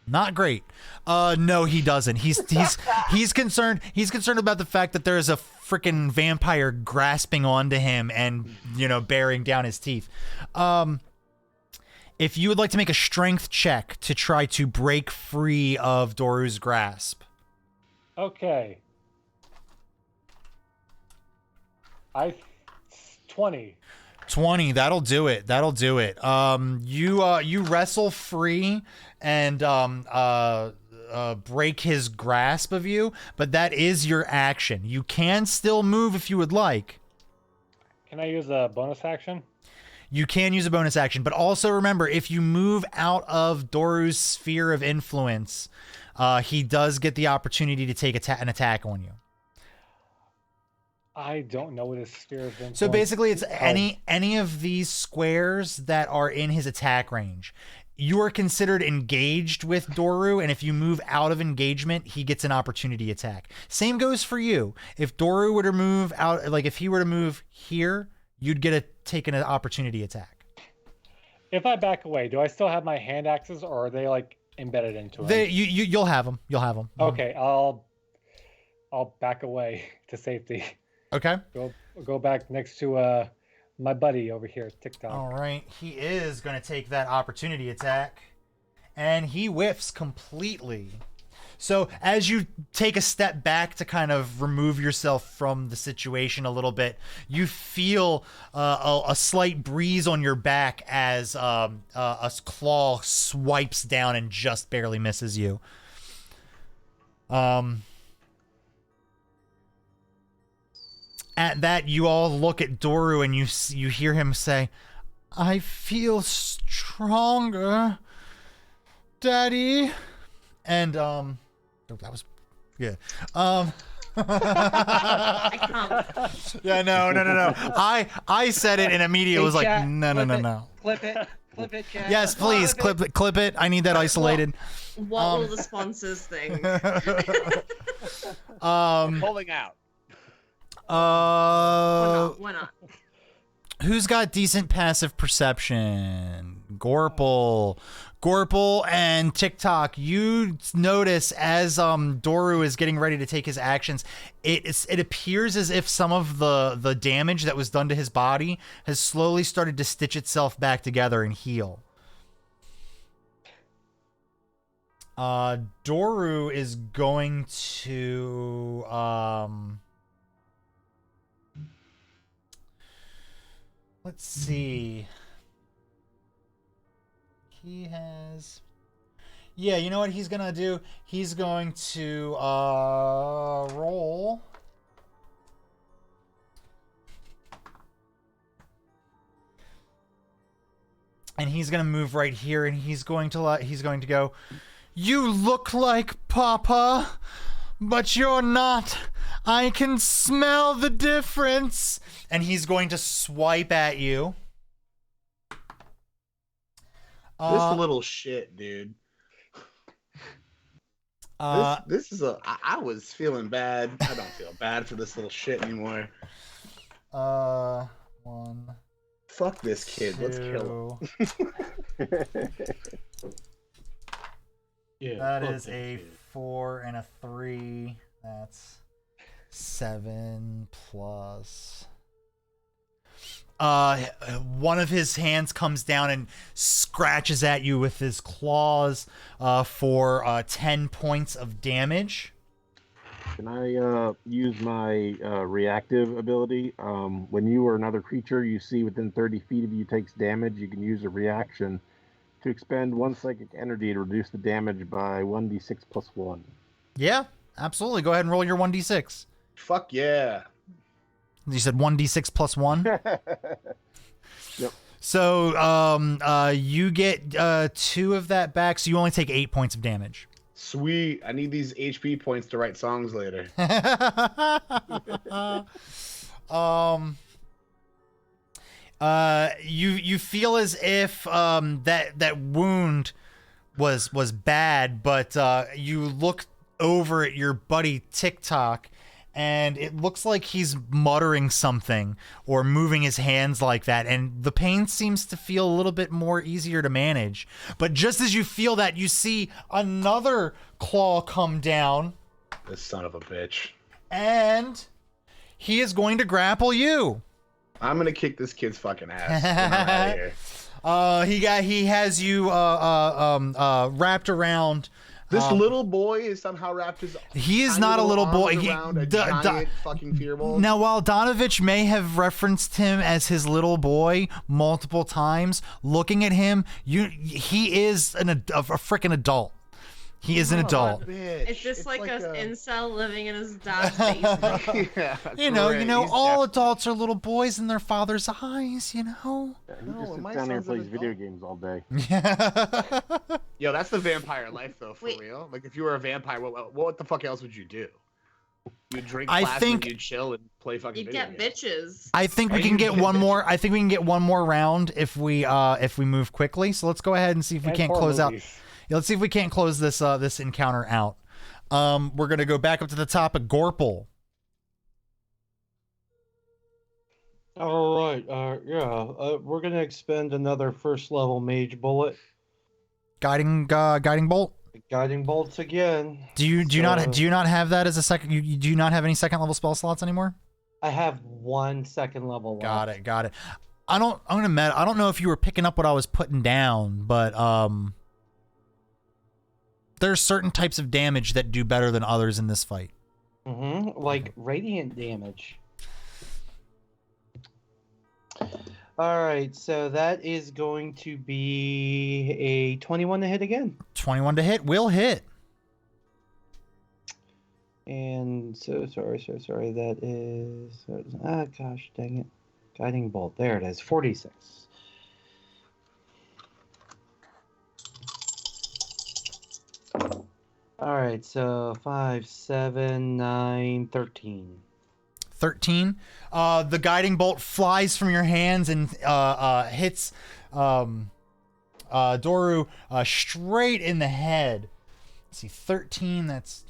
not great. No, he doesn't. He's concerned. He's concerned about the fact that there is a freaking vampire grasping onto him and bearing down his teeth. If you would like to make a strength check to try to break free of Doru's grasp. Okay. I 20. 20. That'll do it. That'll do it. You wrestle free and break his grasp of you, but that is your action. You can still move if you would like. Can I use a bonus action? You can use a bonus action, but also remember, if you move out of Doru's sphere of influence, he does get the opportunity to take an attack on you. I don't know what his sphere of influence. So basically, it's any of these squares that are in his attack range. You are considered engaged with Doru, and if you move out of engagement, he gets an opportunity attack. Same goes for you. If Doru were to move out, like if he were to move here, you'd take an opportunity attack. If I back away, do I still have my hand axes, or are they like embedded into it? You'll have them. You'll have them. Okay, I'll back away to safety. Okay. Go back next to my buddy over here, TikTok. All right. He is going to take that opportunity attack, and he whiffs completely. So as you take a step back to kind of remove yourself from the situation a little bit, you feel a slight breeze on your back as a claw swipes down and just barely misses you. At that, you all look at Doru and you hear him say, "I feel stronger, Daddy." And that was yeah. I can't. Yeah, no. I said it and immediately was like, Chat, no. Clip it, chat. Yes, please clip it. I need that isolated. What will the sponsors think? Pulling out. Why not? Who's got decent passive perception? Gorple and TikTok. You notice as Doru is getting ready to take his actions, it appears as if some of the damage that was done to his body has slowly started to stitch itself back together and heal. Doru is going to let's see. He has... Yeah, you know what he's going to do? He's going to roll... And he's going to move right here, and he's going to go, "You look like Papa, but you're not. I can smell the difference." And he's going to swipe at you. This little shit, dude. This is I was feeling bad. I don't feel bad for this little shit anymore. One. Fuck this kid. Let's kill him. Yeah, That fuck is that a kid. 4 and a 3. That's 7 plus. One of his hands comes down and scratches at you with his claws for 10 points of damage. Can I use my reactive ability? When you or another creature you see within 30 feet of you takes damage, you can use a reaction to expend 1 psychic energy to reduce the damage by 1d6 plus 1. Yeah, absolutely. Go ahead and roll your 1d6. Fuck yeah. You said 1d6 plus 1? Yep. So you get 2 of that back, so you only take 8 points of damage. Sweet. I need these HP points to write songs later. You feel as if that wound was bad, but you look over at your buddy TikTok, and it looks like he's muttering something or moving his hands like that, and the pain seems to feel a little bit more easier to manage. But just as you feel that, you see another claw come down, This son of a bitch. and he is going to grapple you. I'm gonna kick this kid's fucking ass. Get him out of here. He has you wrapped around This little boy is somehow wrapped his. He is tiny not a little arms boy. around a giant fucking fearbolt. Now, while Donovich may have referenced him as his little boy multiple times, looking at him, he is a freaking adult. He is an adult. It's just like an incel living in his dad's basement. Yeah, You know, He's all adults are little boys in their father's eyes, you know? Yeah, he No, just my sits down there son's and an plays video adult. games all day. Yeah. Yo, that's the vampire life, though, for Wait. real. Like, if you were a vampire, what the fuck else would you do? You'd drink I plasma, think- you'd chill and play fucking You'd video get games. bitches. I think we can get one more. I think we can get one more round if we move quickly. So let's go ahead and see if we And can't 4 close out. movies. Yeah, let's see if we can't close this encounter out. We're gonna go back up to the top of Gorple. All right. We're gonna expend another first level mage bullet. Guiding bolt. Guiding bolts again. Do you not have that as a second? You do you not have any second level spell slots anymore? I have 1 second level left. Got it. I don't know if you were picking up what I was putting down, but there's certain types of damage that do better than others in this fight. Like radiant damage. All right, so that is going to be a 21 to hit again. 21 to hit will hit. And so sorry. That is gosh dang it. Guiding bolt. There it is. 46. All right, so 5, 7, 9, 13. 13. The guiding bolt flies from your hands and hits Doru straight in the head. Let's see, 13. That's.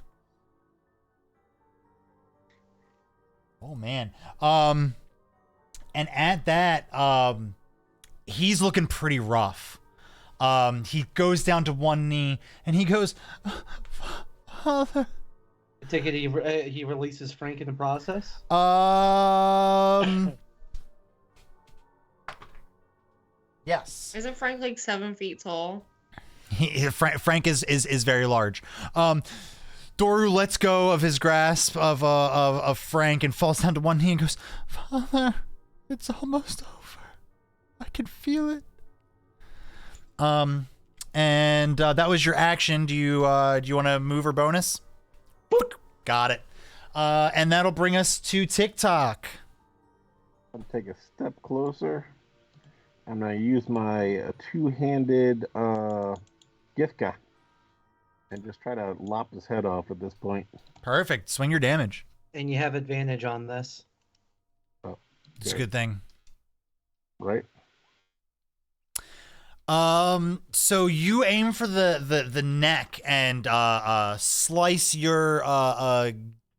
Oh man. And at that, he's looking pretty rough. He goes down to one knee and he goes, "Father." I take it he releases Frank in the process? Yes. Isn't Frank like 7 feet tall? Frank is very large. Doru lets go of his grasp of Frank and falls down to one knee and goes, "Father, it's almost over. I can feel it." And that was your action. Do you want to move or bonus? Boop. Got it. And that'll bring us to TikTok. I'll take a step closer. I'm gonna use my two-handed Githka and just try to lop his head off at this point. Perfect. Swing your damage. And you have advantage on this. Oh, It's a good thing. Right? So you aim for the neck and slice your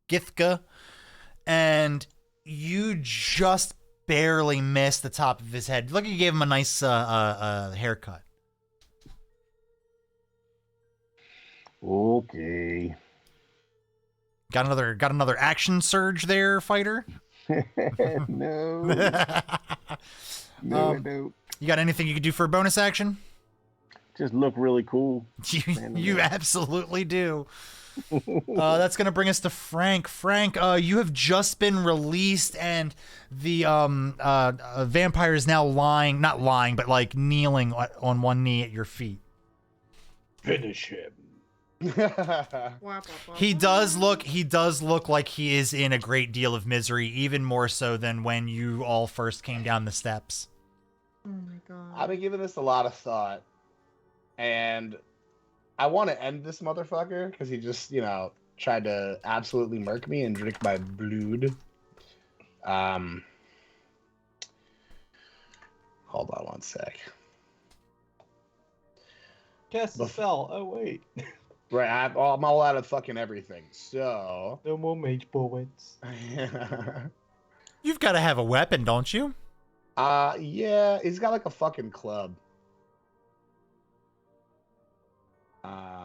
Githka, and you just barely miss the top of his head. Look, you gave him a nice haircut. Okay. Got another action surge there, fighter. No. No, I don't. You got anything you could do for a bonus action? Just look really cool. You absolutely do. That's gonna bring us to Frank. Frank, you have just been released, and the vampire is now not lying, but like kneeling on one knee at your feet. Finish him. He does look like he is in a great deal of misery, even more so than when you all first came down the steps. Oh my god. I've been giving this a lot of thought, and I want to end this motherfucker because he just, tried to absolutely murk me and drink my blood. Hold on one sec. Cast the spell. Oh, wait. Right, I'm all out of fucking everything, so... No more mage bullets. You've got to have a weapon, don't you? Yeah, he's got like a fucking club.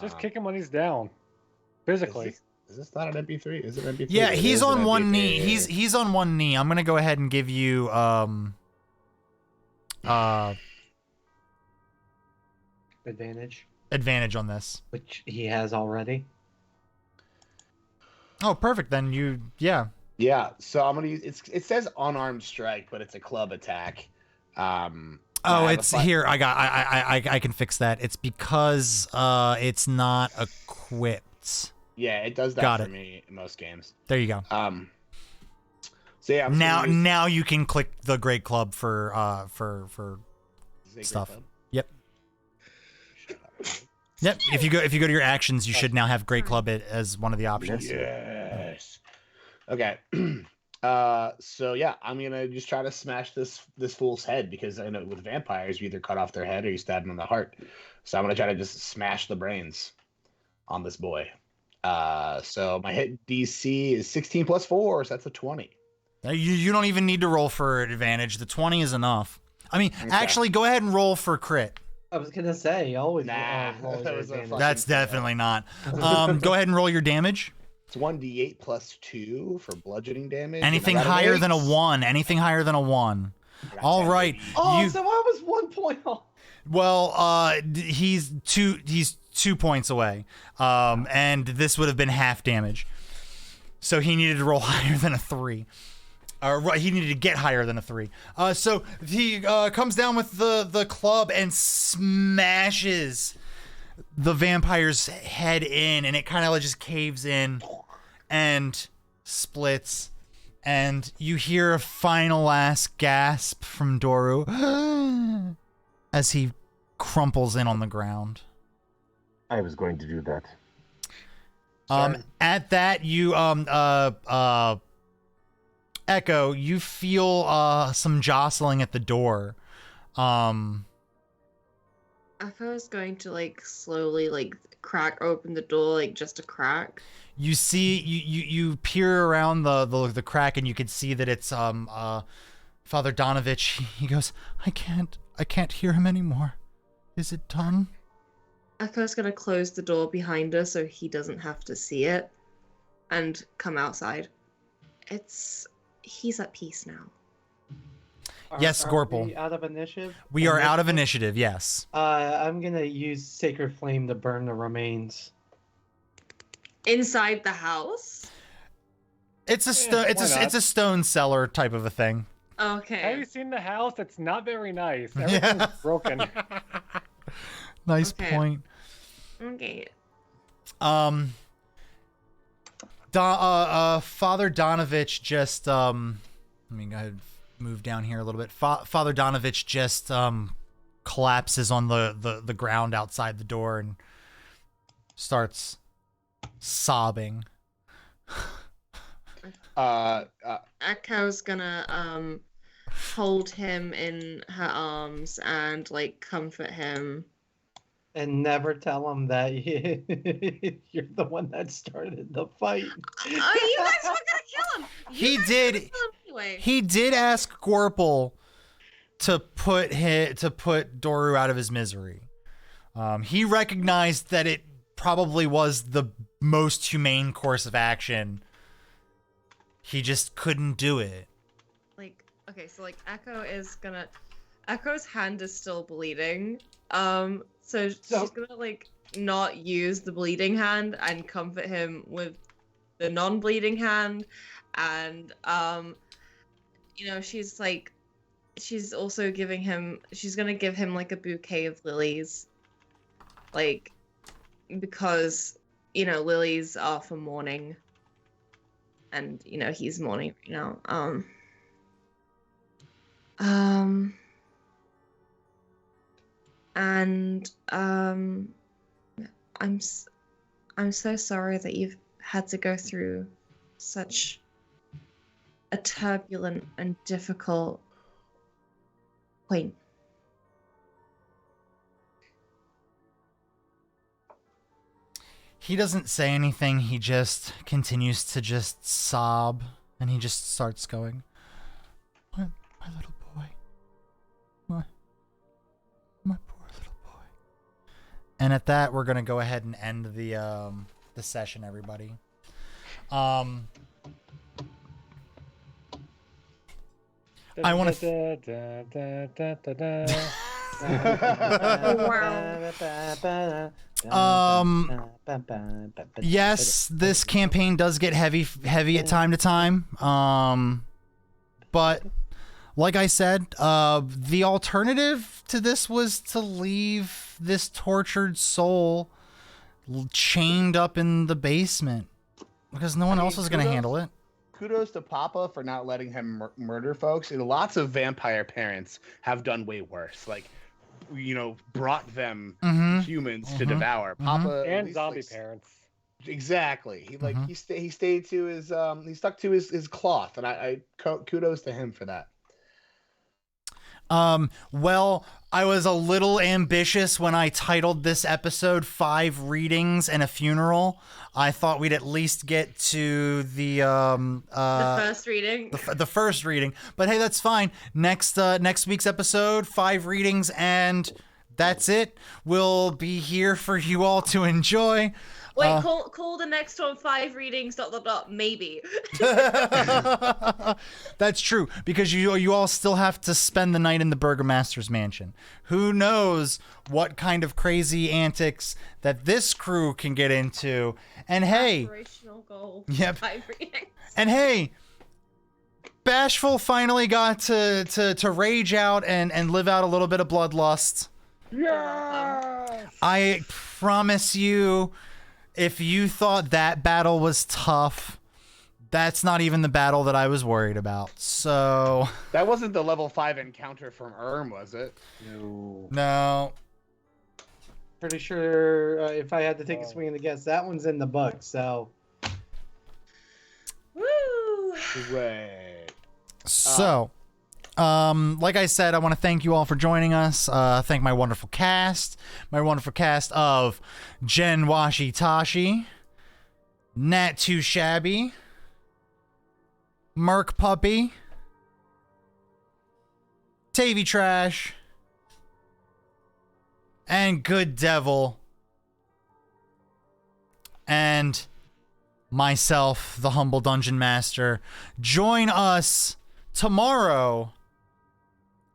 Just kick him when he's down. Physically. Is this not an MP3? Is it an MP3? Yeah, It he's is an on one MP3. knee. He's on one knee. I'm gonna go ahead and give you Advantage. advantage on this. Which he has already. Oh, perfect. Then yeah. Yeah, so I'm gonna use it says unarmed strike, but it's a club attack. Oh, it's here. I can fix that. It's because it's not equipped. Yeah, it does that Got for it. me in most games. There you go. So yeah, I'm just gonna use Now you can click the Great Club for Sacred stuff. Club. Yep. Shut up. Yep. If you go to your actions, you should now have Great Club as one of the options. Yes. Okay. So yeah, I'm gonna just try to smash this fool's head because I know with vampires you either cut off their head or you stab them in the heart. So I'm gonna try to just smash the brains on this boy. So my hit DC is 16 plus 4, so that's a 20. You don't even need to roll for advantage. The 20 is enough. I mean, Okay. actually, go ahead and roll for crit. I was gonna say, always Nah, roll that your was a advantage. fucking- That's definitely not. Go ahead and roll your damage. It's 1d8 plus 2 for bludgeoning damage. and I Anything got an higher 8. than a 1. Anything higher than a 1. I got All 10, right. baby. Oh, You- so I was 1 point off. Well, he's 2 points away. And this would have been half damage. So he needed to roll higher than a 3. He needed to get higher than a 3. So he comes down with the club and smashes the vampire's head in, and it kind of just caves in and splits. And you hear a final last gasp from Doru as he crumples in on the ground. I was going to do that. At that, you Echo, you feel some jostling at the door. Echo's going to like slowly like crack open the door, like just a crack. You see, you peer around the crack, and you can see that it's Father Donovich. He goes, I can't hear him anymore. Is it done? Echo's gonna close the door behind her so he doesn't have to see it, and come outside. He's at peace now. Yes, Gorple. We out of initiative? We are out of initiative. Yes. I'm gonna use Sacred Flame to burn the remains. Inside the house? It's a stone. why not? It's a stone cellar type of a thing. Have Okay. you seen the house? It's not very nice. Yeah. Everything's broken. Nice Okay. point. Okay. Father Donovich just let me go ahead and move down here a little bit. Father Donovich just collapses on the ground outside the door and starts sobbing. Echo's gonna hold him in her arms and like comfort him. And never tell him that you're the one that started the fight. Oh, you guys were gonna kill him. He You guys did. were gonna kill him anyway. He did ask Gorple to put Doru out of his misery. He recognized that it probably was the most humane course of action. He just couldn't do it. Like, okay, so like Echo's hand is still bleeding. So she's gonna like not use the bleeding hand and comfort him with the non-bleeding hand, and she's also she's gonna give him like a bouquet of lilies, like because lilies are for mourning, and he's mourning right now. And I'm so sorry that you've had to go through such a turbulent and difficult point. He doesn't say anything. He just continues to just sob, and he just starts going, my little boy. My poor little boy. And at that, we're gonna go ahead and end the session, everybody. I want to. Yes, this campaign does get heavy at time to time. But like I said, the alternative to this was to leave this tortured soul chained up in the basement because no one else is going to handle it. Kudos to Papa for not letting him murder folks. And lots of vampire parents have done way worse. Like, brought them humans to devour. Papa and zombie parents. Exactly. He stayed to his he stuck to his cloth, and I kudos to him for that. Well, I was a little ambitious when I titled this episode 5 Readings and a Funeral. I thought we'd at least get to the first reading. The first reading. But hey, that's fine. Next week's episode, 5 readings, and that's it. We'll be here for you all to enjoy. Wait, call the next one 5 readings, ... maybe. That's true, because you all still have to spend the night in the Burgomaster's mansion. Who knows what kind of crazy antics that this crew can get into. And hey, aspirational goal. Yep. 5 readings. And hey, Bashful finally got to rage out and live out a little bit of bloodlust. Yeah. I promise you, if you thought that battle was tough, that's not even the battle that I was worried about. So that wasn't the level 5 encounter from was it? No. Pretty sure if I had to take a swing and a guess, that one's in the book. So. Woo! Right. So, like I said, I want to thank you all for joining us. Thank my wonderful cast of Jen Washi Tashi, Nat Too Shabby, Merc Puppy, Tavy Trash, and Good Devil, and myself, the humble Dungeon Master. Join us tomorrow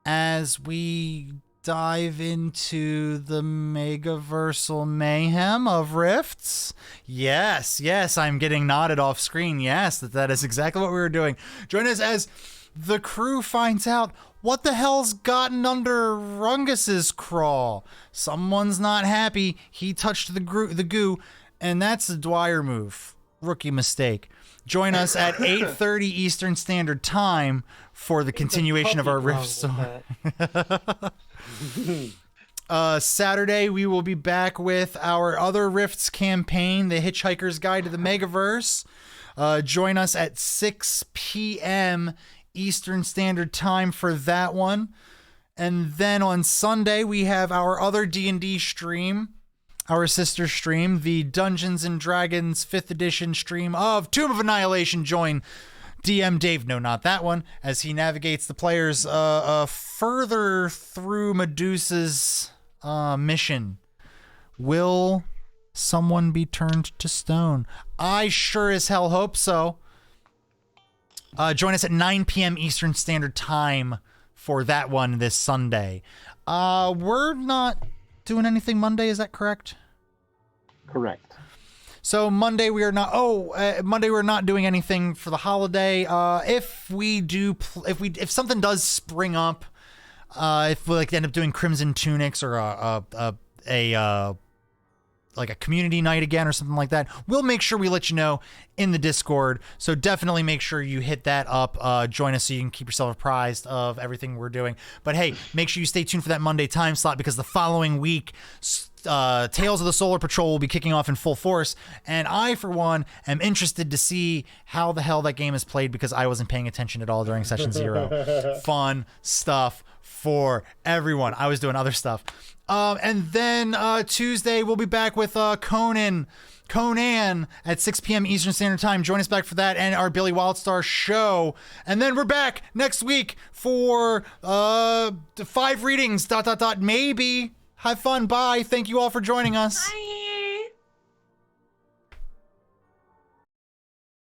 as we dive into the megaversal mayhem of rifts. Yes, I'm getting nodded off screen. Yes, that is exactly what we were doing. Join us as the crew finds out what the hell's gotten under Rungus's crawl. Someone's not happy. He touched the goo, and that's the Dwyer move. Rookie mistake. Join us at 8:30 Eastern Standard Time for the continuation of our Rift story. Saturday, we will be back with our other Rifts campaign, The Hitchhiker's Guide to the Megaverse. Join us at 6 p.m. Eastern Standard Time for that one. And then on Sunday, we have our other D&D stream, our sister stream, the Dungeons & Dragons 5th edition stream of Tomb of Annihilation. Join DM Dave, no, not that one, as he navigates the players further through Medusa's mission. Will someone be turned to stone? I sure as hell hope so. Join us at 9 p.m. Eastern Standard Time for that one this Sunday. We're not doing anything Monday, is that correct? Correct. So Monday we are not. Monday we're not doing anything for the holiday. If we do, if something does spring up, if we end up doing Crimson Tunics or like a community night again or something like that, we'll make sure we let you know in the Discord. So definitely make sure you hit that up. Join us so you can keep yourself apprised of everything we're doing. But hey, make sure you stay tuned for that Monday time slot, because the following week, Tales of the Solar Patrol will be kicking off in full force, and I, for one, am interested to see how the hell that game is played, because I wasn't paying attention at all during Session 0. Fun stuff for everyone. I was doing other stuff. And then Tuesday, we'll be back with Conan at 6 p.m. Eastern Standard Time. Join us back for that and our Billy Wildstar show. And then we're back next week for 5 readings, .. maybe. Have fun. Bye. Thank you all for joining us. Bye.